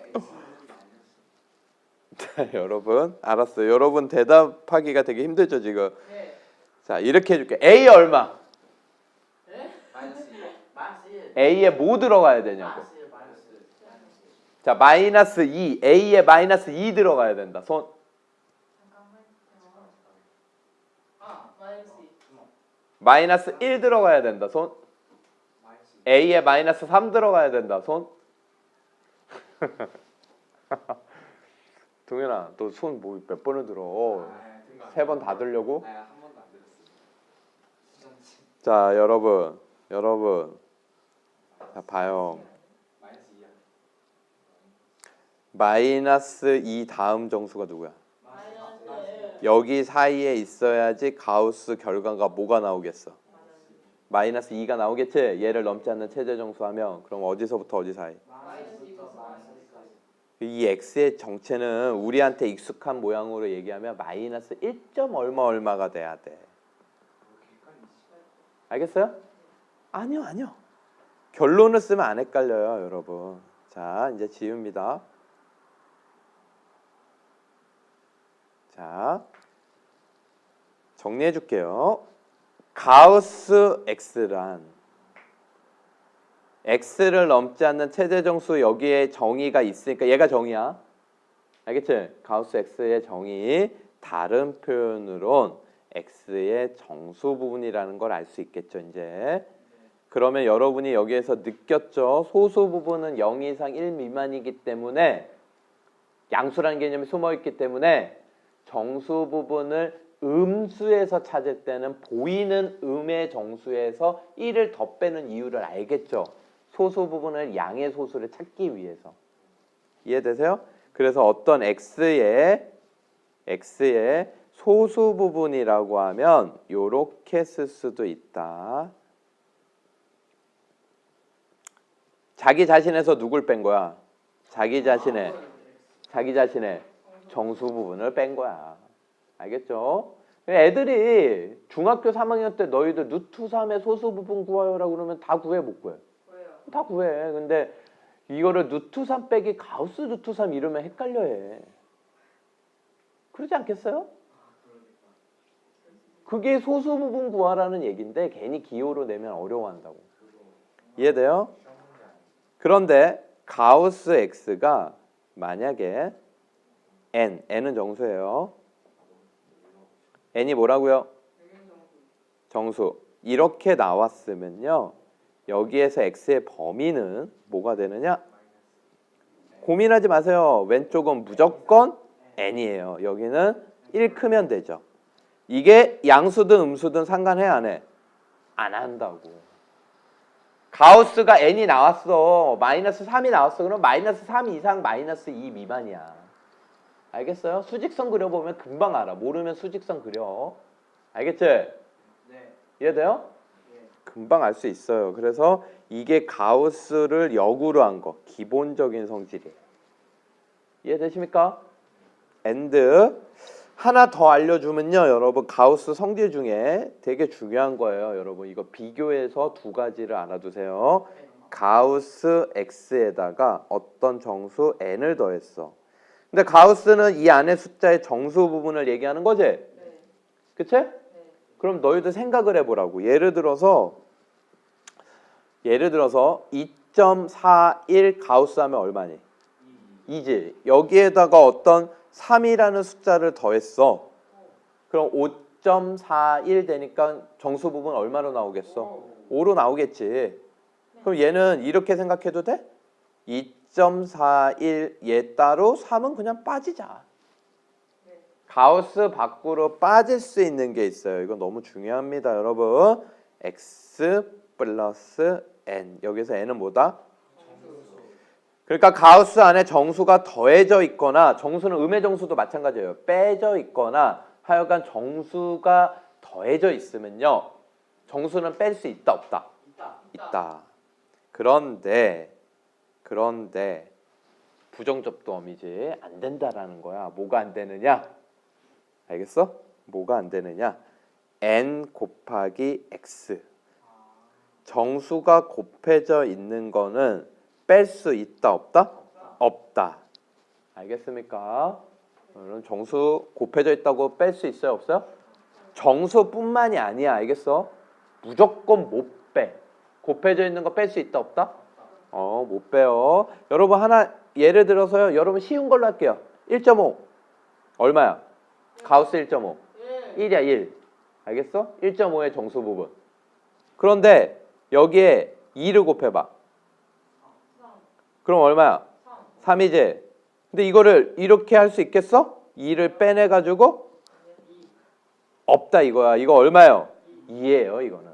자, 여러분 알았어요. 여러분 대답하기가 되게 힘들죠 지금. 네. 자 이렇게 해줄게. A 얼마? 네? 마이너스 1. 마이너스 1. A에 뭐 들어가야 되냐고. 마이너스 1. 마이너스 1. 자 마이너스 2 A에 마이너스 2 들어가야 된다. 손. 잠깐만. 아, 마이너스 2. 마이너스 1 들어가야 된다. 손. A에 마이너스 3 들어가야 된다. 손. 동현아 너 손 뭐 몇 번을 들어? 3번 다 들려고? 한 번도 안 들었어. 자 여러분 자 봐요. 마이너스 2 다음 정수가 누구야? 마이너스 여기 사이에 있어야지 가우스 결과가 뭐가 나오겠어? 마이너스 2가 나오겠지? 얘를 넘지 않는 최대 정수하면 그럼 어디서부터 어디 사이? 이 x의 정체는 우리한테 익숙한 모양으로 얘기하면 마이너스 1. 얼마가 돼야 돼. 알겠어요? 아니요. 결론을 쓰면 안 헷갈려요, 여러분. 자, 이제 지웁니다. 자, 정리해 줄게요. 가우스 x란 x를 넘지 않는 최대 정수 여기에 정의가 있으니까 얘가 정의야. 알겠지? 가우스 x의 정의 다른 표현으론 x의 정수 부분이라는 걸 알 수 있겠죠, 이제. 그러면 여러분이 여기에서 느꼈죠? 소수 부분은 0 이상 1 미만이기 때문에 양수라는 개념이 숨어있기 때문에 정수 부분을 음수에서 찾을 때는 보이는 음의 정수에서 1을 더 빼는 이유를 알겠죠? 소수 부분을 양의 소수를 찾기 위해서. 이해되세요? 그래서 어떤 x의 소수 부분이라고 하면 요렇게 쓸 수도 있다. 자기 자신에서 누굴 뺀 거야? 자기 자신의 정수 부분을 뺀 거야. 알겠죠? 애들이 중학교 3학년 때 너희들 루트 3의 소수 부분 구하여라고 그러면 다 구해 못 구해? 다 구해. 근데 이거를 루트 3 빼기 가우스 루트 3 이러면 헷갈려 해. 그러지 않겠어요? 그게 소수 부분 구하라는 얘기인데 괜히 기호로 내면 어려워한다고. 이해돼요? 그런데 가우스 x가 만약에 n은 정수예요. n이 뭐라고요? 정수. 이렇게 나왔으면요. 여기에서 x의 범위는 뭐가 되느냐? 고민하지 마세요. 왼쪽은 무조건 n이에요. 여기는 1 크면 되죠. 이게 양수든 음수든 상관해 안 해? 안 한다고. 가우스가 n이 나왔어. 마이너스 3이 나왔어. 그럼 마이너스 3 이상 마이너스 2 미만이야. 알겠어요? 수직선 그려보면 금방 알아. 모르면 수직선 그려. 알겠지? 네. 이해돼요? 네. 금방 알 수 있어요. 그래서 이게 가우스를 역으로 한 거. 기본적인 성질이에요. 이해되십니까? and 하나 더 알려주면요. 여러분 가우스 성질 중에 되게 중요한 거예요. 여러분 이거 비교해서 두 가지를 알아두세요. 가우스 x에다가 어떤 정수 n을 더했어. 근데 가우스는 이 안에 숫자의 정수 부분을 얘기하는 거지? 네. 그치? 네. 그럼 너희들 생각을 해보라고. 예를 들어서 2.41 가우스 하면 얼마니? 2지. 여기에다가 어떤 3이라는 숫자를 더했어. 그럼 5.41 되니까 정수 부분 얼마로 나오겠어? 5로 나오겠지. 그럼 얘는 이렇게 생각해도 돼? 2.41 얘 따로 3은 그냥 빠지자. 가우스 밖으로 빠질 수 있는 게 있어요. 이거 너무 중요합니다, 여러분. x 플러스 n. 여기서 n은 뭐다? 그러니까 가우스 안에 정수가 더해져 있거나 정수는 음의 정수도 마찬가지예요. 빼져 있거나 하여간 정수가 더해져 있으면요. 정수는 뺄 수 있다 없다? 있다. 그런데 부정접두엄이지 안 된다라는 거야. 뭐가 안 되느냐? 알겠어? 뭐가 안 되느냐? n 곱하기 x. 정수가 곱해져 있는 거는 뺄 수 있다 없다? 없다. 알겠습니까? 그럼 정수 곱해져 있다고 뺄 수 있어요 없어요? 정수뿐만이 아니야. 알겠어? 무조건 못 빼. 곱해져 있는 거 뺄 수 있다 없다? 못 빼요. 여러분 하나 예를 들어서요. 여러분 쉬운 걸로 할게요. 1.5 얼마야? 가우스 1.5 1이야 1. 알겠어? 1.5의 정수 부분. 그런데 여기에 2를 곱해봐. 그럼 얼마야? 3이지. 근데 이거를 이렇게 할 수 있겠어? 2를 빼내가지고 없다 이거야. 이거 얼마예요? 2예요 이거는.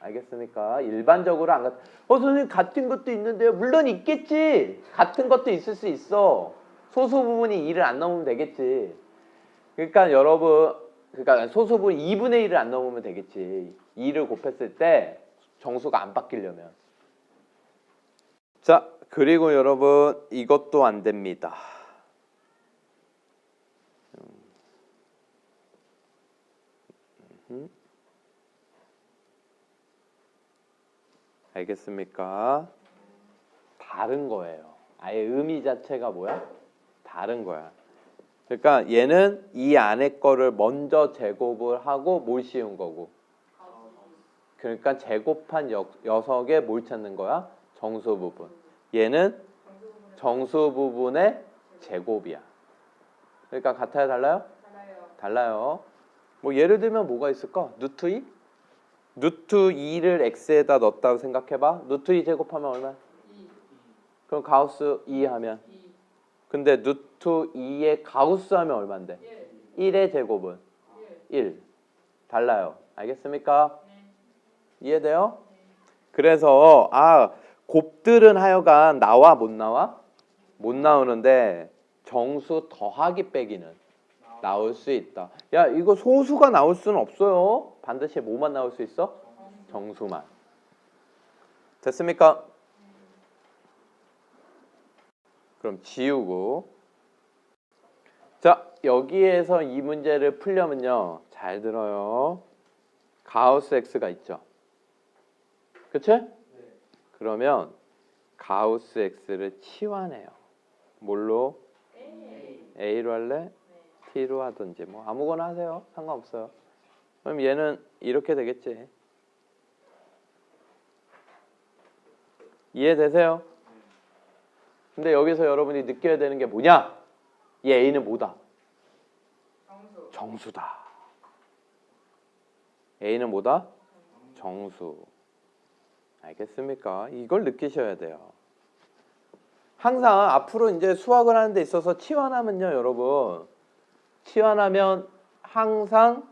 알겠습니까? 일반적으로 안 선생님 같은 것도 있는데요. 물론 있겠지. 같은 것도 있을 수 있어. 소수 부분이 2를 안 넘으면 되겠지. 그러니까 여러분 소수 부분 2분의 1을 안 넘으면 되겠지. 2를 곱했을 때 정수가 안 바뀌려면. 자, 그리고 여러분 이것도 안 됩니다. 알겠습니까? 다른 거예요. 아예 의미 자체가 뭐야? 다른 거야. 그러니까 얘는 이 안에 거를 먼저 제곱을 하고 뭘 씌운 거고. 그러니까 제곱한 녀석에 뭘 찾는 거야? 정수 부분. 얘는 정수 부분의 제곱이야. 그러니까 같아요, 달라요? 달라요. 뭐 예를 들면 뭐가 있을까? 루트 2? 루트 2를 x에다 넣었다고 생각해봐. 루트 2 제곱하면 얼마? 2, 그럼 가우스 2 하면 2, 근데 루트 2의 가우스 하면 얼마인데? 1, 1의 제곱은 1. 1. 달라요. 알겠습니까? 네. 이해돼요? 그래서 곱들은 하여간 나와 못 나와? 못 나오는데 정수 더하기 빼기는 나올 수 있다. 야, 이거 소수가 나올 수는 없어요. 반드시 뭐만 나올 수 있어? 정수만. 됐습니까? 그럼 지우고. 자, 여기에서 이 문제를 풀려면요. 잘 들어요. 가우스 x가 있죠. 그치? 그러면 가우스 x를 치환해요. 뭘로? A로 할래? T로 하든지 뭐 아무거나 하세요. 상관없어요. 그럼 얘는 이렇게 되겠지. 이해되세요? 근데 여기서 여러분이 느껴야 되는 게 뭐냐? 이 A는 뭐다? 정수. 정수다. A는 뭐다? 정수. 알겠습니까? 이걸 느끼셔야 돼요. 항상 앞으로 이제 수학을 하는 데 있어서 치환하면요, 여러분. 치환하면 항상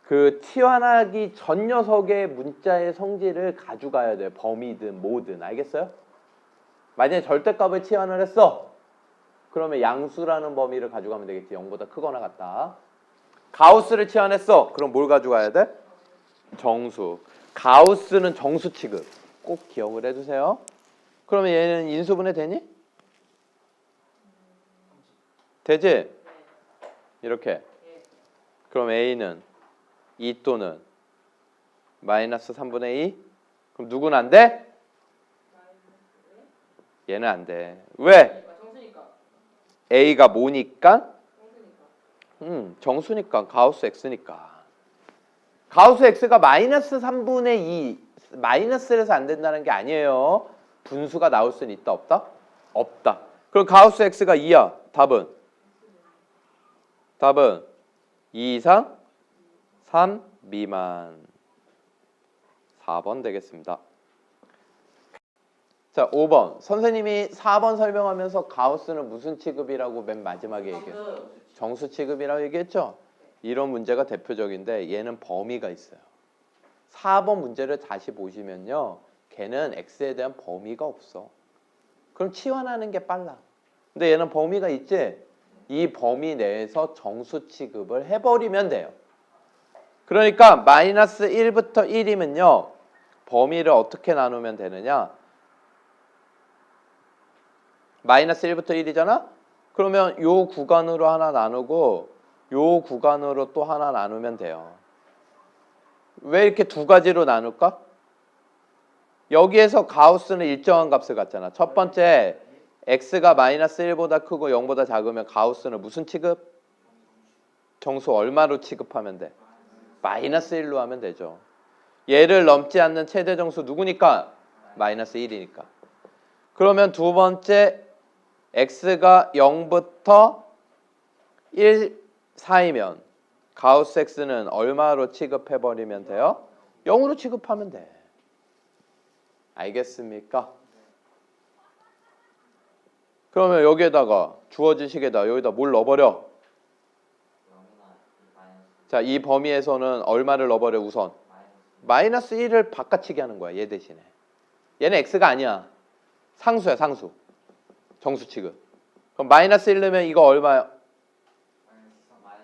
그 치환하기 전 녀석의 문자의 성질을 가져가야 돼요. 범위든 뭐든. 알겠어요? 만약에 절대값을 치환을 했어. 그러면 양수라는 범위를 가져가면 되겠지. 0보다 크거나 같다. 가우스를 치환했어. 그럼 뭘 가져가야 돼? 정수. 가우스는 정수 취급. 꼭 기억을 해두세요. 그러면 얘는 인수분해 되니? 되지? 이렇게. 그럼 A는 2 또는 마이너스 3분의 2? 그럼 누구는 안 돼? 얘는 안 돼. 왜? 정수니까. A가 뭐니까? 정수니까. 정수니까. 가우스 x니까. 가우스 x가 마이너스 3분의 2 마이너스에서 안 된다는 게 아니에요. 분수가 나올 수는 있다 없다? 없다. 그럼 가우스 x가 2야. 답은? 2 이상 3 미만. 4번 되겠습니다. 자, 5번. 선생님이 4번 설명하면서 가우스는 무슨 취급이라고 맨 마지막에 얘기했어요? 정수 취급이라고 얘기했죠? 이런 문제가 대표적인데 얘는 범위가 있어요. 4번 문제를 다시 보시면요. 걔는 x에 대한 범위가 없어. 그럼 치환하는 게 빨라. 근데 얘는 범위가 있지? 이 범위 내에서 정수 취급을 해버리면 돼요. 그러니까 마이너스 1부터 1이면요. 범위를 어떻게 나누면 되느냐? 마이너스 1부터 1이잖아? 그러면 요 구간으로 하나 나누고 요 구간으로 또 하나 나누면 돼요. 왜 이렇게 두 가지로 나눌까? 여기에서 가우스는 일정한 값을 갖잖아. 첫 번째 x가 마이너스 1보다 크고 0보다 작으면 가우스는 무슨 취급? 정수 얼마로 취급하면 돼? 마이너스 1로 하면 되죠. 얘를 넘지 않는 최대 정수 누구니까? 마이너스 1이니까. 그러면 두 번째 x가 0부터 1 사이면 가우스 x는 얼마로 취급해버리면 돼요? 0으로 취급하면 돼. 알겠습니까? 그러면 여기에다가 주어진 식에다 여기다 뭘 넣어버려? 자, 이 범위에서는 얼마를 넣어버려 우선? 마이너스 1을 바꿔치기 하는 거야. 얘 대신에. 얘는 x가 아니야. 상수야, 상수. 정수 취급. 그럼 마이너스 1 넣으면 이거 얼마야?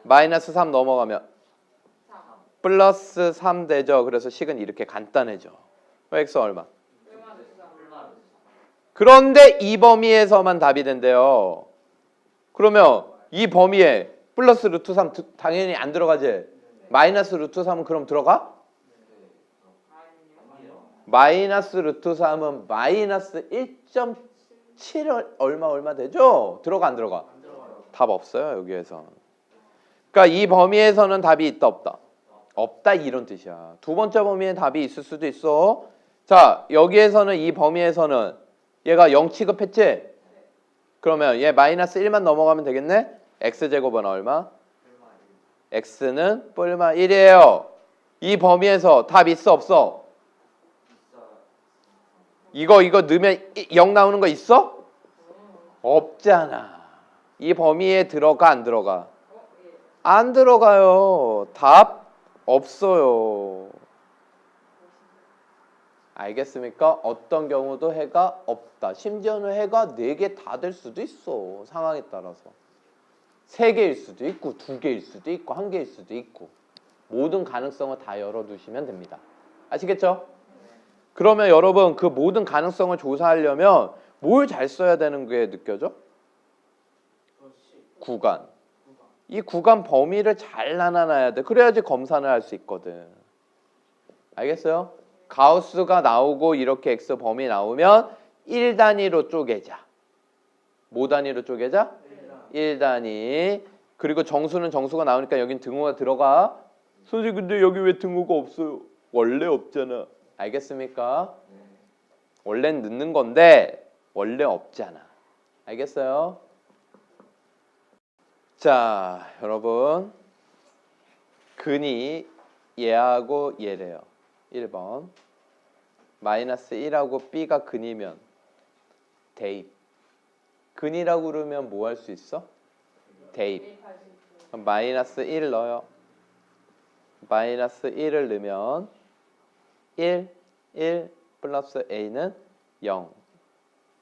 마이너스 3 넘어가면 플러스 3 되죠. 그래서 식은 이렇게 간단해져. x 얼마? 그런데 이 범위에서만 답이 된대요. 그러면 이 범위에 플러스 루트 3 당연히 안 들어가지? 마이너스 루트 3은 그럼 들어가? 마이너스 루트 3은 마이너스 1.7 얼마 되죠? 들어가 안 들어가? 답 없어요 여기에서. 그러니까 이 범위에서는 답이 있다 없다? 없다 이런 뜻이야. 두 번째 범위에 답이 있을 수도 있어. 자, 여기에서는 이 범위에서는 얘가 0 취급했지? 그러면 얘 마이너스 1만 넘어가면 되겠네? x제곱은 얼마? x는 뿔마 1이에요. 이 범위에서 답 있어 없어? 이거 넣으면 0 나오는 거 있어? 없잖아. 이 범위에 들어가 안 들어가? 안 들어가요. 답 없어요. 알겠습니까? 어떤 경우도 해가 없다. 심지어는 해가 4개 다 될 수도 있어. 상황에 따라서. 3개일 수도 있고 2개일 수도 있고 1개일 수도 있고 모든 가능성을 다 열어두시면 됩니다. 아시겠죠? 그러면 여러분 그 모든 가능성을 조사하려면 뭘 잘 써야 되는 게 느껴져? 구간. 이 구간 범위를 잘 나눠놔야 돼. 그래야지 검산을 할 수 있거든. 알겠어요? 가우스가 나오고 이렇게 x 범위 나오면 1단위로 쪼개자. 뭐 단위로 쪼개자? 1단위. 그리고 정수는 정수가 나오니까 여긴 등호가 들어가. 선생님 근데 여기 왜 등호가 없어요? 원래 없잖아. 알겠습니까? 원래는 넣는 건데 원래 없잖아. 알겠어요? 자, 여러분 근이 얘하고 얘래요. 1번 마이너스 1하고 b가 근이면 대입. 근이라고 그러면 뭐 할 수 있어? 대입. 그럼 마이너스 1 넣어요. 마이너스 1을 넣으면 1 플러스 a는 0.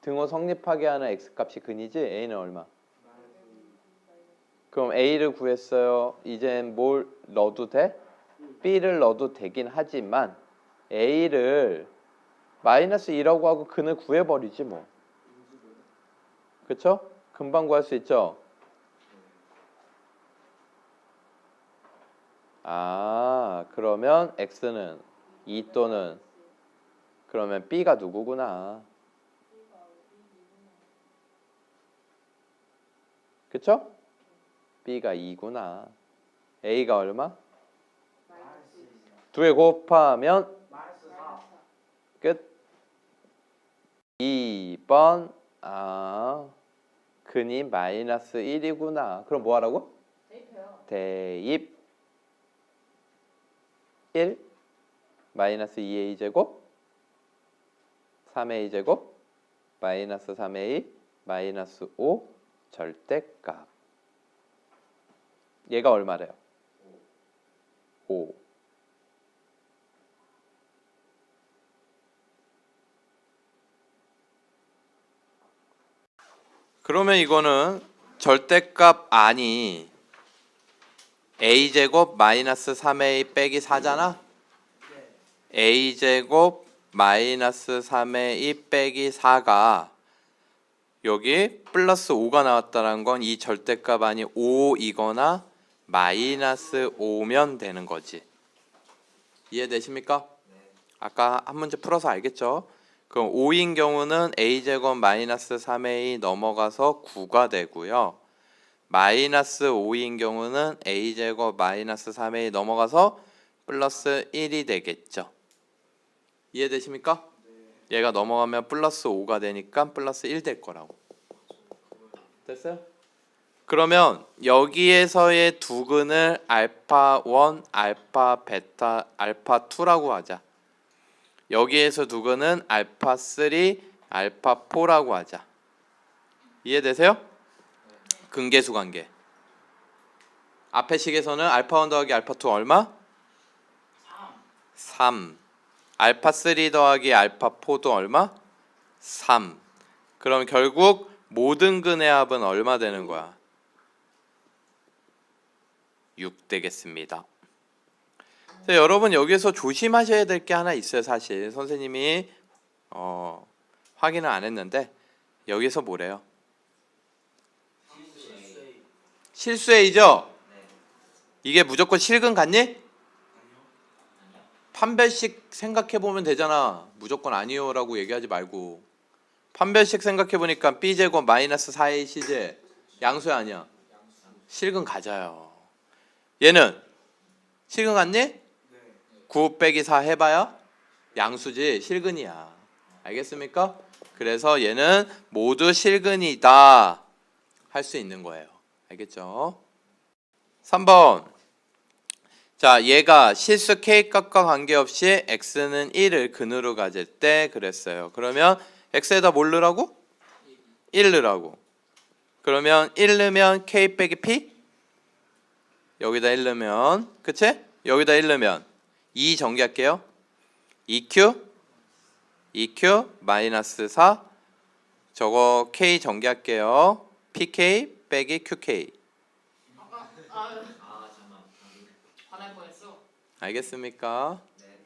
등호 성립하게 하는 x값이 근이지? a는 얼마? 그럼 a를 구했어요. 이젠 뭘 넣어도 돼? b를 넣어도 되긴 하지만 a를 마이너스 2라고 하고 근을 구해버리지 뭐. 그쵸? 금방 구할 수 있죠? 아, 그러면 x는 2 또는 그러면 b가 누구구나. 그쵸? b가 2구나. a가 얼마? 2에 곱하면 끝. 2번 근이 마이너스 1이구나. 그럼 뭐 하라고? 대입 1 마이너스 2a 제곱 3a 제곱 마이너스 3a 마이너스 5 절대값. 얘가 얼마래요? 5. 그러면 이거는 절대값 아니 a제곱 마이너스 3a 빼기 4잖아? a제곱 마이너스 3a 빼기 4가 여기 플러스 5가 나왔다는 건 이 절대값 아니 5이거나 마이너스 5면 되는 거지. 이해되십니까? 아까 한 문제 풀어서 알겠죠? 그럼 5인 경우는 a제곱 마이너스 3a 넘어가서 9가 되고요. 마이너스 5인 경우는 a제곱 마이너스 3a 넘어가서 플러스 1이 되겠죠. 이해되십니까? 얘가 넘어가면 플러스 5가 되니까 플러스 1 될 거라고. 됐어요? 그러면 여기에서의 두 근을 알파 1, 알파 베타, 알파 2라고 하자. 여기에서 두 근은 알파 3, 알파 4라고 하자. 이해되세요? 근계수 관계. 앞에 식에서는 알파 1 더하기 알파 2 얼마? 3. 알파 3 더하기 알파 4도 얼마? 3. 그럼 결국 모든 근의 합은 얼마 되는 거야? 6 되겠습니다. 여러분 여기서 조심하셔야 될 게 하나 있어요. 사실 선생님이 확인을 안 했는데 여기서 뭐래요? 실수A죠? 이게 무조건 실근 같니? 판별식 생각해보면 되잖아. 무조건 아니요라고 얘기하지 말고 판별식 생각해보니까 b제곱 마이너스 4ac제 양수야 아니야? 실근 가져요. 얘는 실근 같니? 9 빼기 4 해봐야 양수지 실근이야. 알겠습니까? 그래서 얘는 모두 실근이다 할 수 있는 거예요. 알겠죠? 3번 자, 얘가 실수 k값과 관계없이 x는 1을 근으로 가질 때 그랬어요. 그러면 x에다 뭘 넣으라고? 1 넣으라고. 그러면 1 넣으면 k 빼기 p? 여기다 1 넣으면, 그치? 여기다 1 넣으면 2 정리할게요. 2q 마이너스 4. 저거 k 정리할게요. pk 빼기 qk. 잠깐만. 화날 뻔했어. 알겠습니까? 네.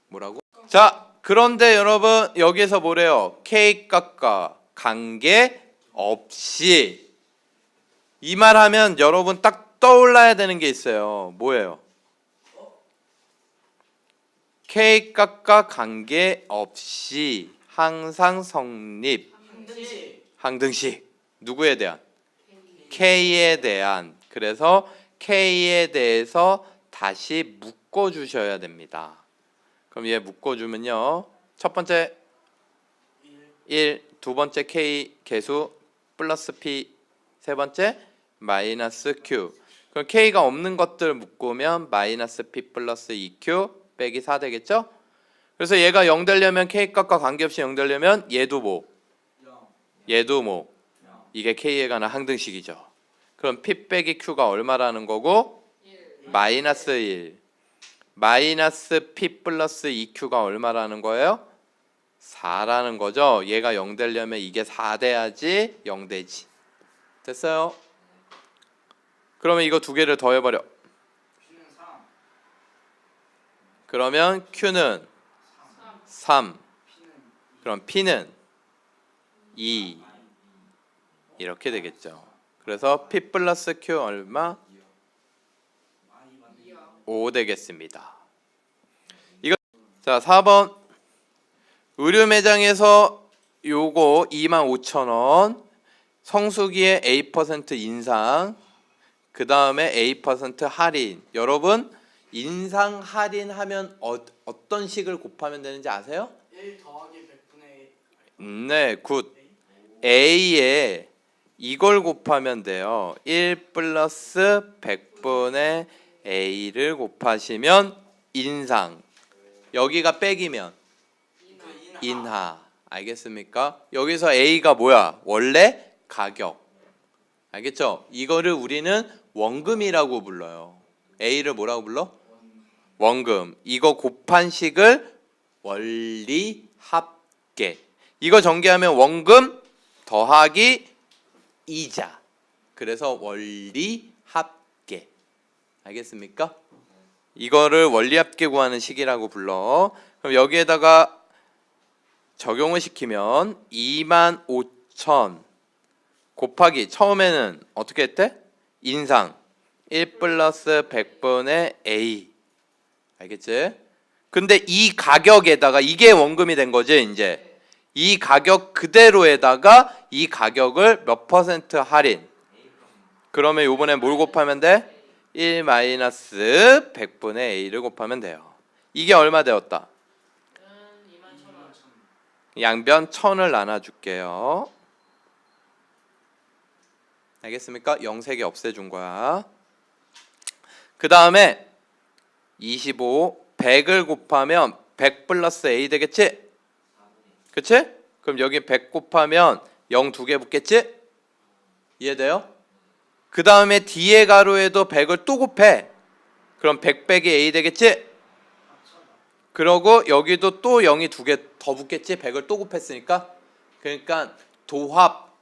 뭐라고? 자, 그런데 여러분 여기서 뭐래요? k 값과 관계없이. 이 말하면 여러분 딱 떠올라야 되는 게 있어요. 뭐예요? k 값과 관계없이 항상 성립. 힘든지. 항등식. 누구에 대한? k에 대한. 그래서 k에 대해서 다시 묶어 주셔야 됩니다. 그럼 얘 묶어 주면요. 첫 번째 1, 두 번째 k 개수 플러스 p, 세 번째 마이너스 q. 그럼 k가 없는 것들 묶으면 마이너스 p 플러스 2q 빼기 4 되겠죠? 그래서 얘가 0 되려면 k 값과 관계없이 0 되려면 얘도 뭐? 얘도 뭐? 이게 k에 관한 항등식이죠. 그럼 p 빼기 q가 얼마라는 거고? 마이너스 1. 마이너스 p 플러스 2q가 얼마라는 거예요? 4라는 거죠. 얘가 0 되려면 이게 4 돼야지 0 되지. 됐어요? 그러면 이거 두 개를 더해버려. 그러면 q는 3. 그럼 p는 2. 이렇게 되겠죠. 그래서 p 플러스 q 얼마? 5 되겠습니다. 이거 자 4번 의류 매장에서 요거 25,000원 성수기에 A% 인상 그 다음에 A% 할인. 여러분 인상 할인하면 어떤 식을 곱하면 되는지 아세요? 1 더하기 100분의 1. 네, 굿. A에 이걸 곱하면 돼요. 1 플러스 100분의 A를 곱하시면 인상. 여기가 빼기면 인하. 알겠습니까? 여기서 A가 뭐야? 원래 가격. 알겠죠? 이거를 우리는 원금이라고 불러요. A를 뭐라고 불러? 원금. 이거 곱한 식을 원리합계. 이거 전개하면 원금 더하기 이자. 그래서 원리합계. 알겠습니까? 이거를 원리합계 구하는 식이라고 불러. 그럼 여기에다가 적용을 시키면 25,000 곱하기 처음에는 어떻게 했대? 인상 1 플러스 100분의 A. 알겠지? 근데 이 가격에다가 이게 원금이 된 거지 이제. 이 가격 그대로에다가 이 가격을 몇 퍼센트 할인. 그러면 요번에 뭘 곱하면 돼? 1 마이너스 100분의 A를 곱하면 돼요. 이게 얼마 되었다? 21,000원. 양변 1000을 나눠줄게요. 알겠습니까? 0 3개 없애준 거야. 그 다음에 25, 100을 곱하면 100 플러스 A 되겠지? 그치? 그럼 여기 100 곱하면 0 2개 붙겠지? 이해돼요? 그 다음에 뒤에 가로에도 100을 또 곱해. 그럼 100 빼기 A 되겠지? 그러고 여기도 또 0이 2개 더 붙겠지? 100을 또 곱했으니까. 그러니까 도합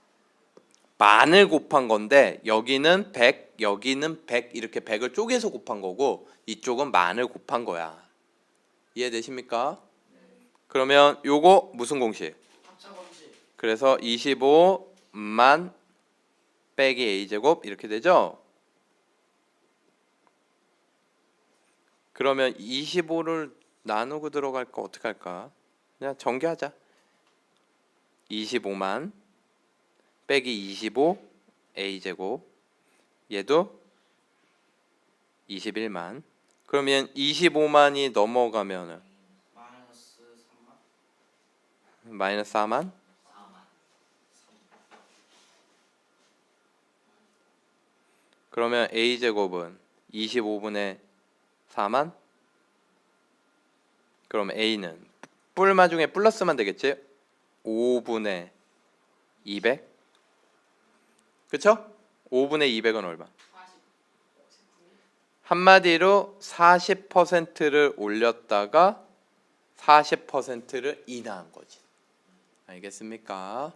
만을 곱한 건데 여기는 100, 여기는 100 이렇게 100을 쪼개서 곱한 거고 이쪽은 만을 곱한 거야. 이해되십니까? 그러면 요거 무슨 공식? 합차 공식. 그래서 25만 빼기 A제곱 이렇게 되죠? 그러면 25를 나누고 들어갈까 어떻게 할까? 그냥 전개하자. 25만 빼기 25 A제곱 얘도 21만. 그러면 25만이 넘어가면은 마이너스 3만. 마이너스 4만. 그러면 A제곱은 25분의 4만. 그럼 A는 뿔마 중에 플러스만 되겠지? 5분의 200. 그쵸? 5분의 200은 얼마? 40. 한마디로 40%를 올렸다가 40%를 인하한 거지. 알겠습니까?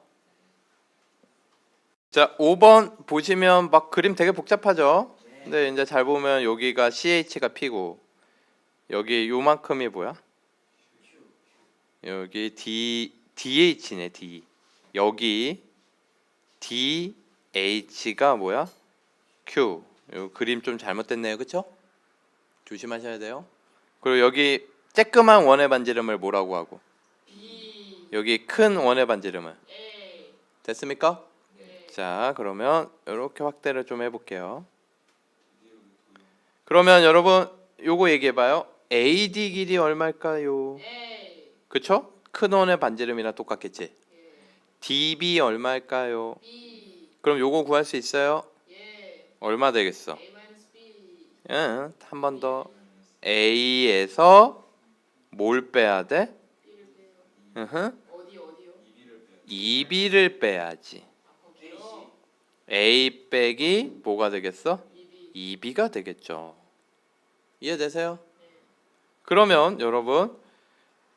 자, 5번 보시면 막 그림 되게 복잡하죠? 근데 이제 잘 보면 여기가 CH가 P고 여기 요만큼이 뭐야? 여기 DH네, D. 여기 DH가 뭐야? Q. 요 그림 좀 잘못됐네요. 그쵸? 조심하셔야 돼요. 그리고 여기 쬐끄만 원의 반지름을 뭐라고 하고 B. 여기 큰 원의 반지름을 A. 됐습니까? 네. 자, 그러면 이렇게 확대를 좀 해볼게요. 그러면 여러분 요거 얘기해봐요. AD 길이 얼마일까요? A. 그쵸? 큰 원의 반지름이랑 똑같겠지? 예. DB 얼마일까요? B. 그럼 요거 구할 수 있어요? 예. 얼마 되겠어? A 마이너스 B. 응, 한 번 더. A에서 뭘 빼야 돼? B를 빼요. 으흠, 어디요? 2B를 빼야지. 거기요. A 빼기 뭐가 되겠어? B. 2B가 되겠죠. 이해되세요? 그러면 여러분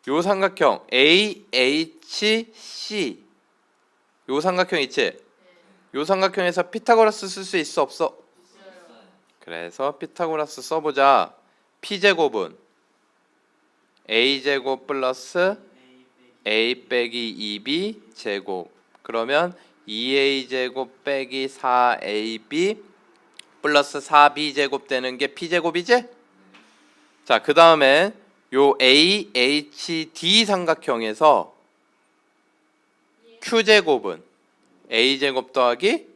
요 삼각형 AHC 요 삼각형 있지? 요 삼각형에서 피타고라스 쓸 수 있어 없어? 있어요. 그래서 피타고라스 써보자. P제곱은 A제곱 플러스 A 빼기 2B 제곱. 그러면 2A제곱 빼기 4AB 플러스 4B 제곱 되는 게 P제곱이지? 자, 그 다음에 요 AHD 삼각형에서 Q제곱은 A제곱 더하기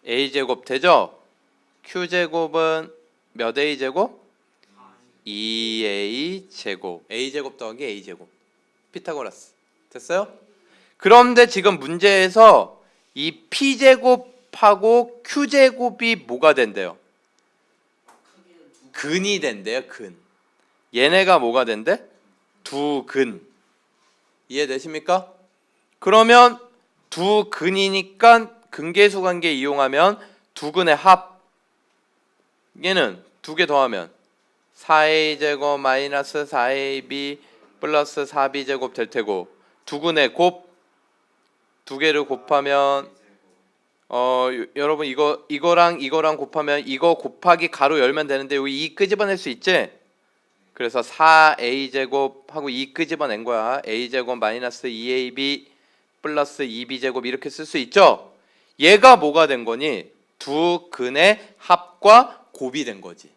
A제곱 되죠? Q제곱은 몇 A제곱? 2A제곱. A제곱 더하기 A제곱. 피타고라스. 됐어요? 그런데 지금 문제에서 이 P제곱하고 Q제곱이 뭐가 된대요? 근이 된대요. 근. 얘네가 뭐가 된대? 두 근. 이해되십니까? 그러면 두 근이니까 근계수 관계 이용하면 두 근의 합. 얘는 두 개 더하면 4a제곱 마이너스 4ab 플러스 4b제곱 될 테고 두 근의 곱. 두 개를 곱하면 여러분 이거랑 곱하면 이거 곱하기 가로 열면 되는데 여기 2 끄집어낼 수 있지? 그래서 4a제곱하고 2 끄집어낸 거야. a제곱 마이너스 2ab 플러스 2b제곱 이렇게 쓸 수 있죠? 얘가 뭐가 된 거니? 두 근의 합과 곱이 된 거지.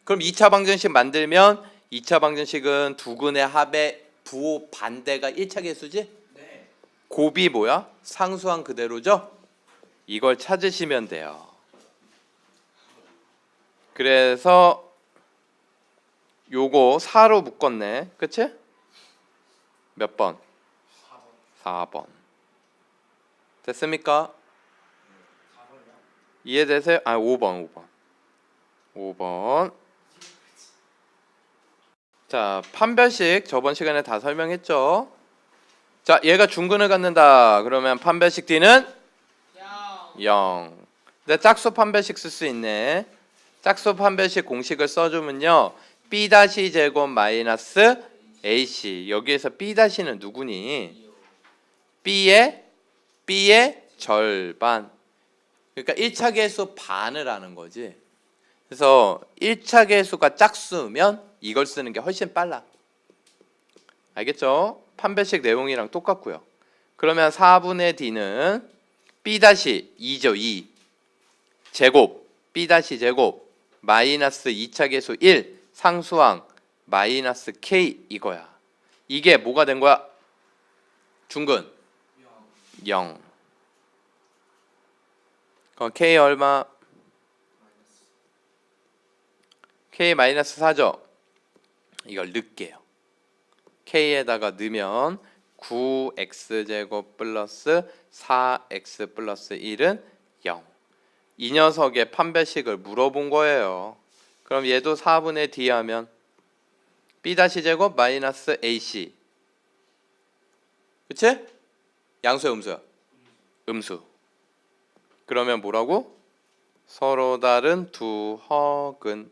그럼 2차 방정식 만들면 2차 방정식은 두 근의 합의 부호 반대가 1차 계수지? 네. 곱이 뭐야? 상수항 그대로죠? 이걸 찾으시면 돼요. 그래서 요거 4로 묶었네. 그치? 몇 번? 4번. 됐습니까? 이해되세요? 5번. 5번. 자, 판별식 저번 시간에 다 설명했죠? 자, 얘가 중근을 갖는다. 그러면 판별식 D는 0. 근데 짝수 판별식 쓸 수 있네. 짝수 판별식 공식을 써주면요. B-제곱 마이너스 AC. 여기에서 B-는 누구니? B의 절반. 그러니까 1차 계수 반을 하는 거지. 그래서 1차 계수가 짝수면 이걸 쓰는 게 훨씬 빨라. 알겠죠? 판별식 내용이랑 똑같고요. 그러면 4분의 D는 B-2죠. 2. 제곱. B-제곱. 마이너스 2차 계수 1. 상수항. 마이너스 K 이거야. 이게 뭐가 된 거야? 중근. 0. 그럼 K 얼마? K 마이너스 4죠. 이걸 넣을게요. K에다가 넣으면 9x제곱 플러스 4x 플러스 1은 0. 이 녀석의 판별식을 물어본 거예요. 그럼 얘도 4분의 D 하면 B-제곱 마이너스 AC. 그치? 양수야 음수야? 음수. 그러면 뭐라고? 서로 다른 두 헉은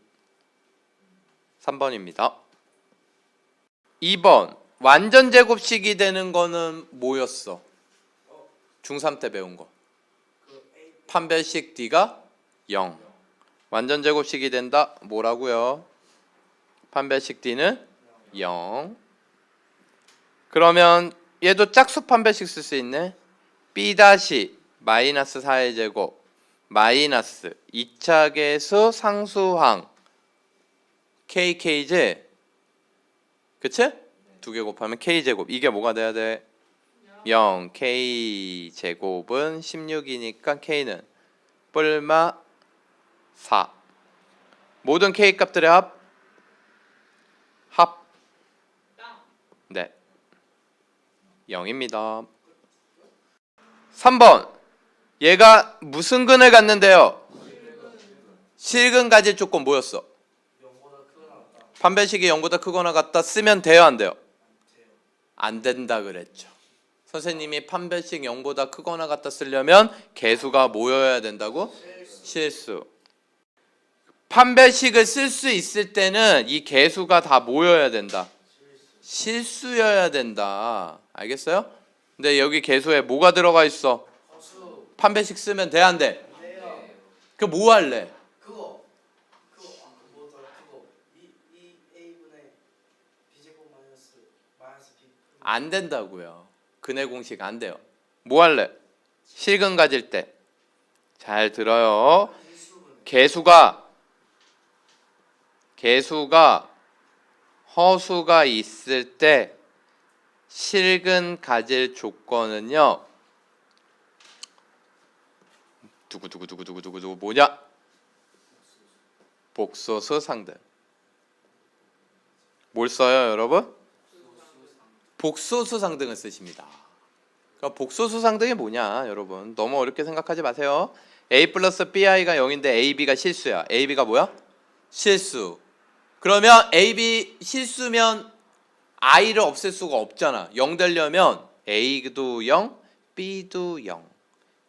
3번입니다. 2번 완전 제곱식이 되는 거는 뭐였어? 중3 때 배운 거. 판별식 D가 0. 완전 제곱식이 된다. 뭐라고요? 판별식 D는 0. 그러면 얘도 짝수 판별식 쓸 수 있네. B 다시 마이너스 4의 제곱 마이너스 2차 계수 상수항 KKJ. 그치? 두 개 곱하면 K제곱. 이게 뭐가 돼야 돼? 0. K제곱은 16이니까 K는 뿔마 4. 모든 K 값들의 합. 네. 0입니다. 3번. 얘가 무슨 근을 갖는데요? 실근 가질 조건 뭐였어? 판별식이 0보다 크거나 같다 쓰면 돼요, 안 돼요? 안 된다 그랬죠. 선생님이 판별식 0보다 크거나 같다 쓰려면 개수가 뭐여야 된다고? 실수. 판별식을 쓸 수 있을 때는 이 개수가 다 뭐여야 된다? 실수여야 된다. 알겠어요? 근데 여기 개수에 뭐가 들어가 있어? 판별식 쓰면 돼, 안 돼? 그 뭐 할래? 그거 뭐더라 그거 2a분의 b제곱 마이너스 b. 안 된다고요. 근해 공식 안 돼요. 뭐 할래? 실근 가질 때. 잘 들어요. 개수가 허수가 있을 때 실근 가질 조건은요. 두구두구 뭐냐? 복소수 상등. 뭘 써요, 여러분? 복소수 상등을 쓰십니다. 그러니까 복소수 상등이 뭐냐, 여러분? 너무 어렵게 생각하지 마세요. A 플러스 BI가 0인데 AB가 실수야. AB가 뭐야? 실수. 그러면 AB 실수면 I를 없앨 수가 없잖아. 0 되려면 A도 0, B도 0.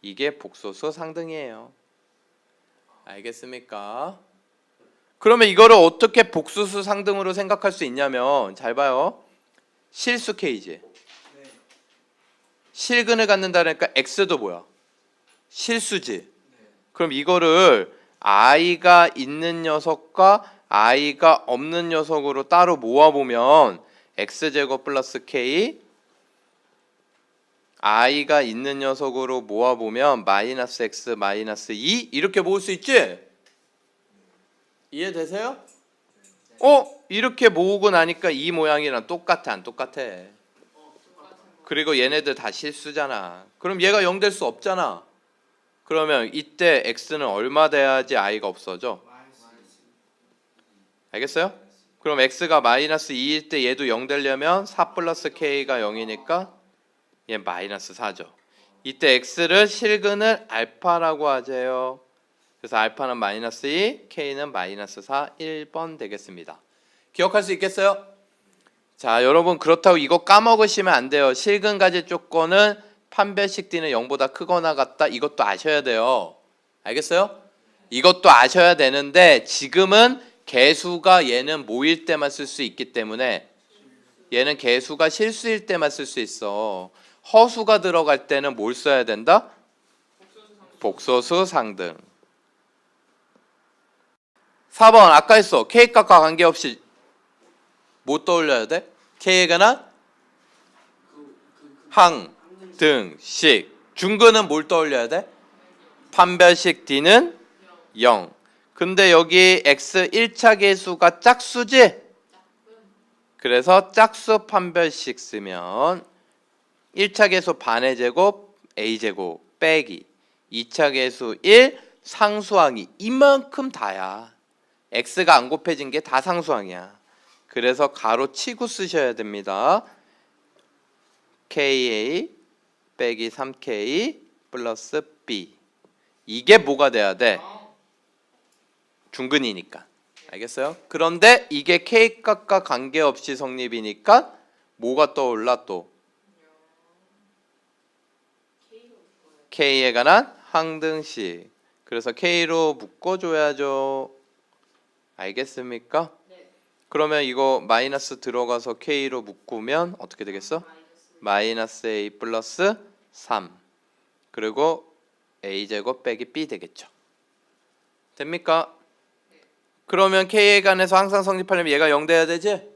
이게 복소수 상등이에요. 알겠습니까? 그러면 이거를 어떻게 복소수 상등으로 생각할 수 있냐면 잘 봐요. 실수 K지. 실근을 갖는다니까 X도 뭐야? 실수지. 그럼 이거를 I가 있는 녀석과 I가 없는 녀석으로 따로 모아보면 X제곱 플러스 K I가 있는 녀석으로 모아보면 마이너스 X 마이너스 2 이렇게 모을 수 있지? 이해되세요? 이렇게 모으고 나니까 이 모양이랑 똑같아 안 똑같아? 그리고 얘네들 다 실수잖아. 그럼 얘가 0 될 수 없잖아. 그러면 이때 X는 얼마 돼야지 I가 없어져? 알겠어요? 그럼 X가 마이너스 2일 때 얘도 0 되려면 4 플러스 K가 0이니까 얘 마이너스 4죠. 이때 X를 실근을 알파라고 하재요. 그래서 알파는 마이너스 2, K는 마이너스 4, 1번 되겠습니다. 기억할 수 있겠어요? 자, 여러분 그렇다고 이거 까먹으시면 안 돼요. 실근 가질 조건은 판별식 D는 0보다 크거나 같다. 이것도 아셔야 돼요. 알겠어요? 이것도 아셔야 되는데 지금은 개수가 얘는 모일 때만 쓸 수 있기 때문에 얘는 개수가 실수일 때만 쓸 수 있어. 허수가 들어갈 때는 뭘 써야 된다? 복소수 상등. 4번 아까 했어. K값과 관계없이 뭐 떠올려야 돼? K에 관한 항, 등, 식. 중근은 뭘 떠올려야 돼? 판별식 D는 0. 근데 여기 X 1차 계수가 짝수지? 그래서 짝수 판별식 쓰면 1차 계수 반의 제곱 A제곱 빼기 2차 계수 1 상수항이 이만큼 다야. X가 안 곱해진 게 다 상수항이야. 그래서 가로 치고 쓰셔야 됩니다. KA 빼기 3K 플러스 B 이게 뭐가 돼야 돼? 중근이니까. 알겠어요? 그런데 이게 K값과 관계없이 성립이니까 뭐가 떠올라 또? K에 관한 항등식. 그래서 K로 묶어줘야죠. 알겠습니까? 네. 그러면 이거 마이너스 들어가서 K로 묶으면 어떻게 되겠어? 마이너스 A 플러스 3 그리고 A제곱 빼기 B 되겠죠. 됩니까? 그러면 K에 관해서 항상 성립하려면 얘가 0 돼야 되지?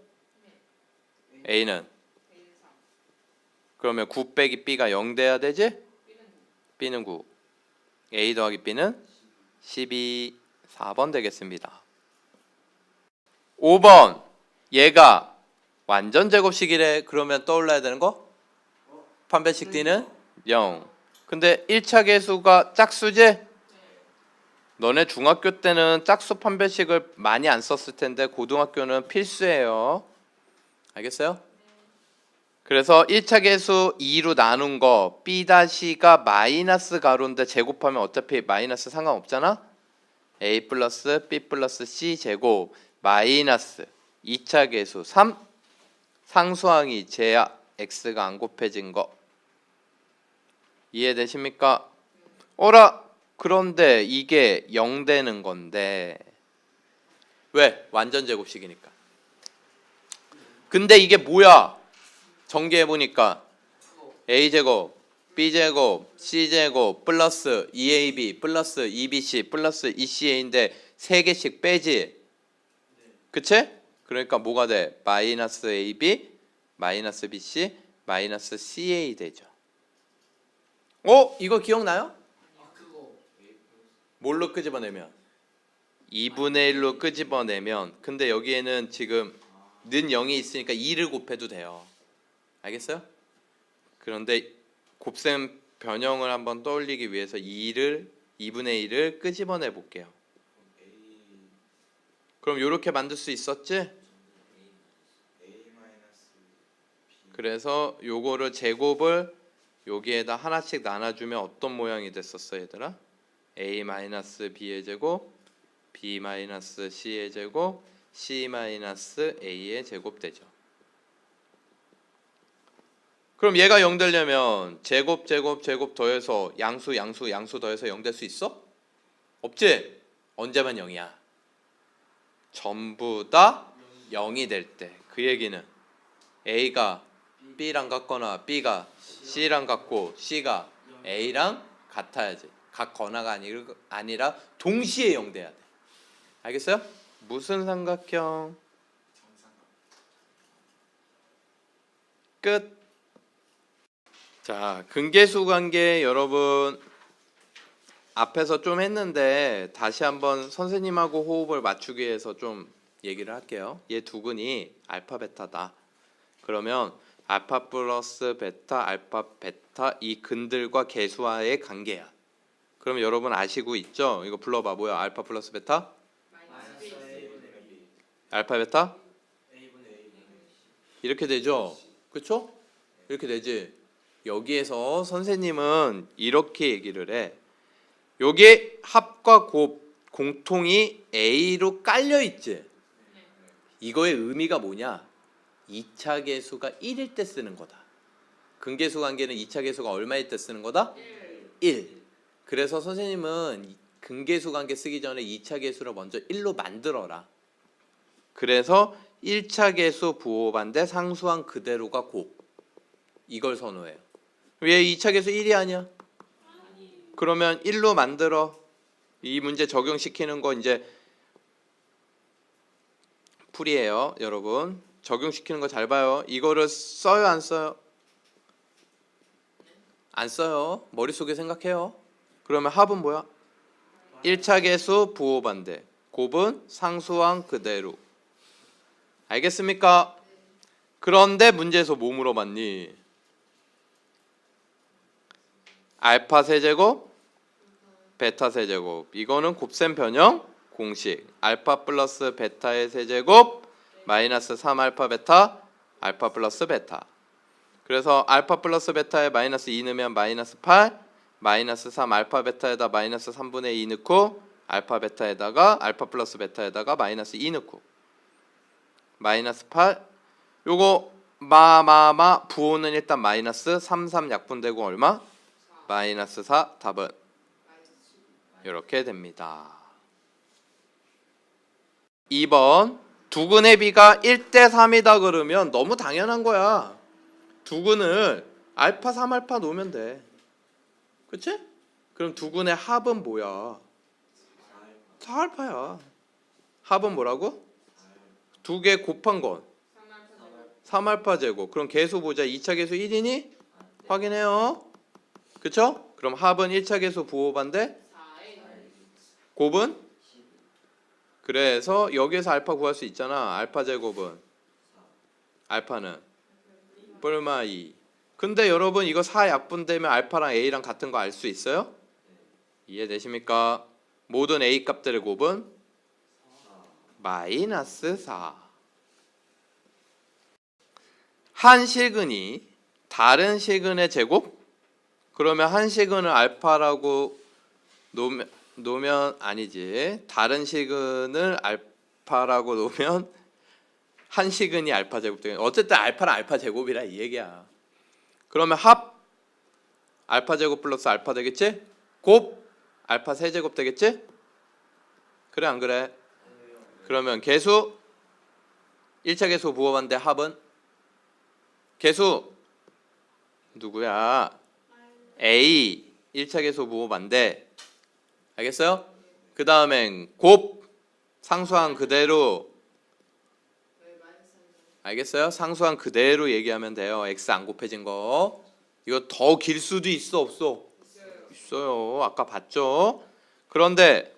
A는? 그러면 9 빼기 B가 0 돼야 되지? B는 9 A 더하기 B는 12 4번 되겠습니다. 5번 얘가 완전 제곱식이래. 그러면 떠올라야 되는 거? 판별식 D는 0. 근데 1차 계수가 짝수지? 너네 중학교 때는 짝수 판별식을 많이 안 썼을 텐데 고등학교는 필수예요. 알겠어요? 그래서 1차 계수 2로 나눈 거 B-가 마이너스 가로인데 제곱하면 어차피 마이너스 상관없잖아? A 플러스 B 플러스 C 제곱 마이너스 2차 계수 3 상수항이 제야 X가 안 곱해진 거 이해되십니까? 어라 그런데 이게 0 되는 건데 왜? 완전 제곱식이니까. 근데 이게 뭐야? 전개해보니까 A제곱 B제곱 C제곱 플러스 2AB 플러스 2BC 플러스 2CA인데 3개씩 빼지? 그치? 그러니까 뭐가 돼? 마이너스 AB 마이너스 BC 마이너스 CA 되죠. 이거 기억나요? 그거 뭘로 끄집어내면? 2분의 1로 끄집어내면 근데 여기에는 지금 는 0이 있으니까 2를 곱해도 돼요. 알겠어요? 그런데 곱셈 변형을 한번 떠올리기 위해서 2분의 1을 끄집어내 볼게요. 그럼 이렇게 만들 수 있었지? 그래서 요거를 제곱을 여기에다 하나씩 나눠주면 어떤 모양이 됐었어 얘들아? A-B의 제곱 B-C의 제곱 C-A의 제곱 되죠. 그럼 얘가 0 되려면 제곱 더해서 양수 더해서 0 될 수 있어? 없지? 언제만 0이야? 전부 다 0이 될 때. 그 얘기는 A가 B랑 같거나 B가 C랑 같고 C가 A랑 같아야지. 같거나가 아니라 동시에 0 돼야 돼. 알겠어요? 무슨 삼각형? 끝. 자, 근계수 관계 여러분 앞에서 좀 했는데 다시 한번 선생님하고 호흡을 맞추기 위해서 좀 얘기를 할게요. 얘 두 근이 알파 베타다. 그러면 알파 플러스 베타 알파 베타 이 근들과 계수와의 관계야. 그럼 여러분 아시고 있죠? 이거 불러봐. 뭐야? 알파 플러스 베타? 알파 베타? 이렇게 되죠? 그렇죠? 이렇게 되지. 여기에서 선생님은 이렇게 얘기를 해. 여기 합과 곱 공통이 A로 깔려 있지. 이거의 의미가 뭐냐? 2차 계수가 1일 때 쓰는 거다. 근계수 관계는 2차 계수가 얼마일 때 쓰는 거다? 1. 그래서 선생님은 근계수 관계 쓰기 전에 2차 계수를 먼저 1로 만들어라. 그래서 1차 계수 부호반대 상수항 그대로가 곱. 이걸 선호해요. 왜 2차 계수 1이 아니야? 그러면 1로 만들어. 이 문제 적용시키는 거 이제 풀이에요, 여러분. 적용시키는 거 잘 봐요. 이거를 써요, 안 써요? 안 써요. 머릿속에 생각해요. 그러면 합은 뭐야? 1차 계수 부호 반대. 곱은 상수항 그대로. 알겠습니까? 그런데 문제에서 뭐 물어봤니? 알파 세제곱 베타 세제곱. 이거는 곱셈 변형 공식. 알파 플러스 베타의 세제곱 마이너스 3알파 베타 알파 플러스 베타. 그래서 알파 플러스 베타에 마이너스 2 넣으면 마이너스 8 마이너스 3 알파 베타에다 마이너스 3분의 2 넣고 알파 베타에다가 알파 플러스 베타에다가 마이너스 2 넣고 마이너스 8 요거 부호는 일단 마이너스 3 약분되고 얼마? 마이너스 4 답은 이렇게 됩니다. 2번 두근의 비가 1대 3이다 그러면 너무 당연한 거야. 두근을 알파 3알파 놓으면 돼. 그치? 그럼 두근의 합은 뭐야? 4알파야. 합은 뭐라고? 두 개 곱한 건 3알파 제곱. 그럼 계수 보자. 2차 계수 1이니? 확인해요. 그쵸? 그럼 합은 1차 계수 부호반대 곱은? 그래서 여기에서 알파 구할 수 있잖아. 알파 제곱은 알파는 뿔마 2. 근데 여러분 이거 4 약분되면 알파랑 A랑 같은 거 알 수 있어요? 이해되십니까? 모든 A 값들의 곱은 마이너스 4. 한 실근이 다른 실근의 제곱? 그러면 한 실근을 알파라고 놓으면 아니지. 다른 실근을 알파라고 놓으면 한 실근이 알파 제곱 되겠네. 어쨌든 알파는 알파 제곱이라 이 얘기야. 그러면 합 알파 제곱 플러스 알파 되겠지? 곱 알파 세제곱 되겠지? 그래 안 그래? 그러면 계수 1차 계수 부호반대 합은 계수 누구야? A 1차 계수 부호반대 알겠어요? 그 다음엔 곱 상수항 그대로 알겠어요? 상수항 그대로 얘기하면 돼요. x 안 곱해진 거. 이거 더 길 수도 있어 없어? 있어요. 아까 봤죠? 그런데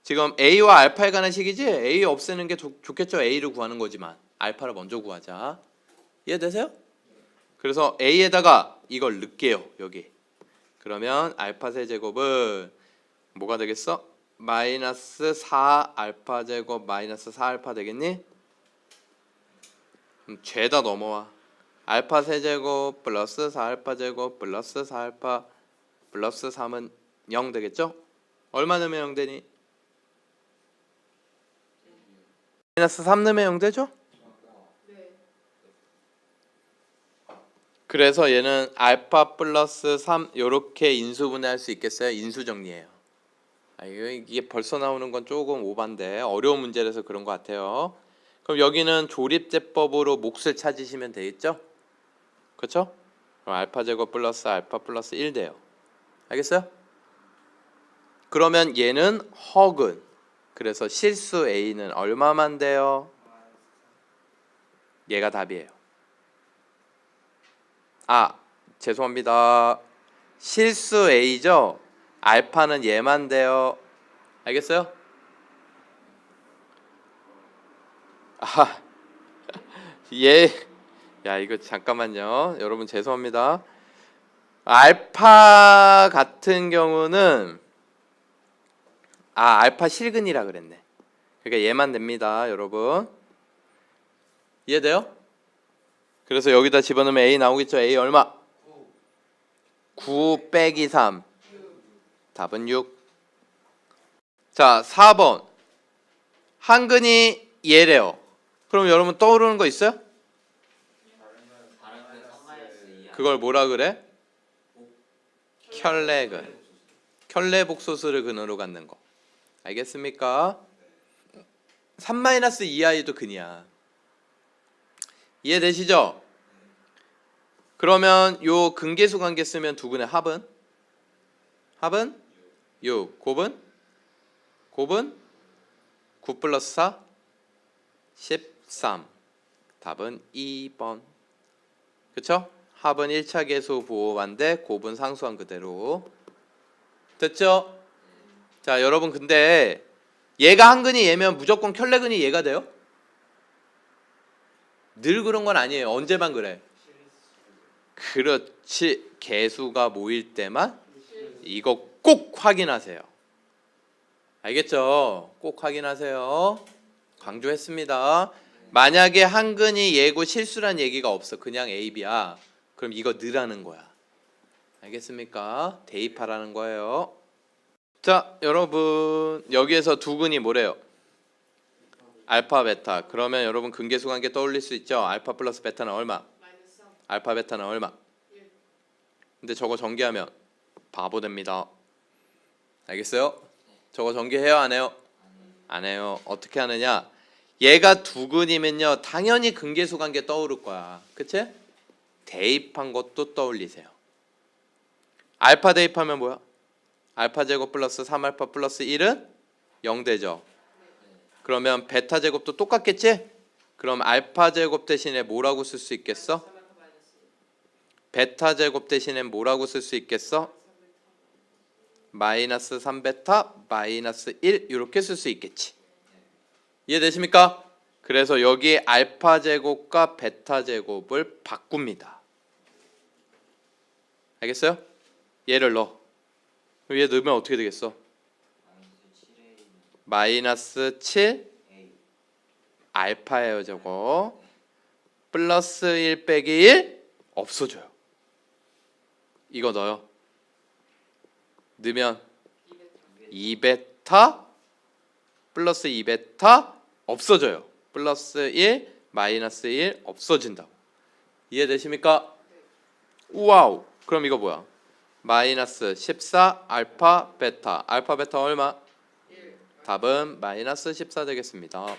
지금 A와 알파에 관한 식이지? A 없애는 게 좋겠죠? A를 구하는 거지만 알파를 먼저 구하자. 이해되세요? 그래서 A에다가 이걸 넣을게요. 여기. 그러면 알파 세제곱은 뭐가 되겠어? 마이너스 4 알파 제곱 마이너스 4 알파 되겠니? 죄다 넘어와. 알파 세제곱 플러스 4 알파 제곱 플러스 4 알파 플러스 3은 0 되겠죠? 얼마 넣으면 0 되니? 마이너스 3 넣으면 0 되죠? 그래서 얘는 알파 플러스 3 요렇게 인수분해할 수 있겠어요? 인수정리예요. 이게 벌써 나오는 건 조금 오반데 어려운 문제라서 그런 것 같아요. 그럼 여기는 조립제법으로 몫을 찾으시면 되겠죠? 그렇죠? 그럼 알파 제곱 플러스 알파 플러스 1 돼요. 알겠어요? 그러면 얘는 허근. 그래서 실수 A는 얼마만 돼요? 얘가 답이에요. 아, 죄송합니다. 실수 A죠? 알파는 얘만 돼요. 알겠어요? 아, 야 이거 잠깐만요. 여러분 죄송합니다. 알파 같은 경우는 알파 실근이라 그랬네. 그러니까 얘만 됩니다, 여러분. 이해돼요? 그래서 여기다 집어넣으면 A 나오겠죠? A 얼마? 9 빼기 3. 답은 6. 자, 4번. 한근이 얘래요. 그럼 여러분 떠오르는 거 있어요? 그걸 뭐라 그래? 켤레근. 켤레복소수를 근으로 갖는 거. 알겠습니까? 3-2i도 근이야. 이해되시죠? 그러면 요 근계수 관계 쓰면 두 근의 합은? 합은? 6. 곱은? 곱은? 9 플러스 4? 13. 답은 2번. 그쵸? 합은 1차 계수 부호반대 곱은 상수항 그대로. 됐죠? 자, 여러분 근데 얘가 한근이 얘면 무조건 켤레근이 얘가 돼요? 늘 그런 건 아니에요. 언제만 그래? 그렇지. 계수가 모일 때만 이거 꼭 확인하세요. 알겠죠? 꼭 확인하세요. 강조했습니다. 만약에 한근이 얘고 실수란 얘기가 없어. 그냥 A, B야. 그럼 이거 넣으라는 거야. 알겠습니까? 대입하라는 거예요. 자, 여러분 여기에서 두근이 뭐래요? 알파 베타. 그러면 여러분 근계수 관계 떠올릴 수 있죠? 알파 플러스 베타는 얼마? 알파 베타는 얼마? 근데 저거 전개하면 바보 됩니다. 알겠어요? 저거 전개해요 안 해요? 안 해요. 어떻게 하느냐? 얘가 두근이면요 당연히 근계수 관계 떠오를 거야. 그치? 대입한 것도 떠올리세요. 알파 대입하면 뭐야? 알파 제곱 플러스 3알파 플러스 1은 0되죠. 그러면 베타 제곱도 똑같겠지? 그럼 알파 제곱 대신에 뭐라고 쓸 수 있겠어? 베타 제곱 대신에 뭐라고 쓸 수 있겠어? 마이너스 3베타 마이너스 1 이렇게 쓸 수 있겠지. 이해되십니까? 그래서 여기 알파 제곱과 베타 제곱을 바꿉니다. 알겠어요? 얘를 넣어. 얘 넣으면 어떻게 되겠어? 마이너스 7 알파예요 저거. 플러스 1 빼기 1 없어져요. 이거 넣어요. 넣으면 2베타 플러스 2베타 없어져요. 플러스 1 마이너스 1 없어진다고. 이해되십니까? 와우. 그럼 이거 뭐야? 마이너스 14 알파 베타. 알파 베타 얼마? 답은 마이너스 14 되겠습니다.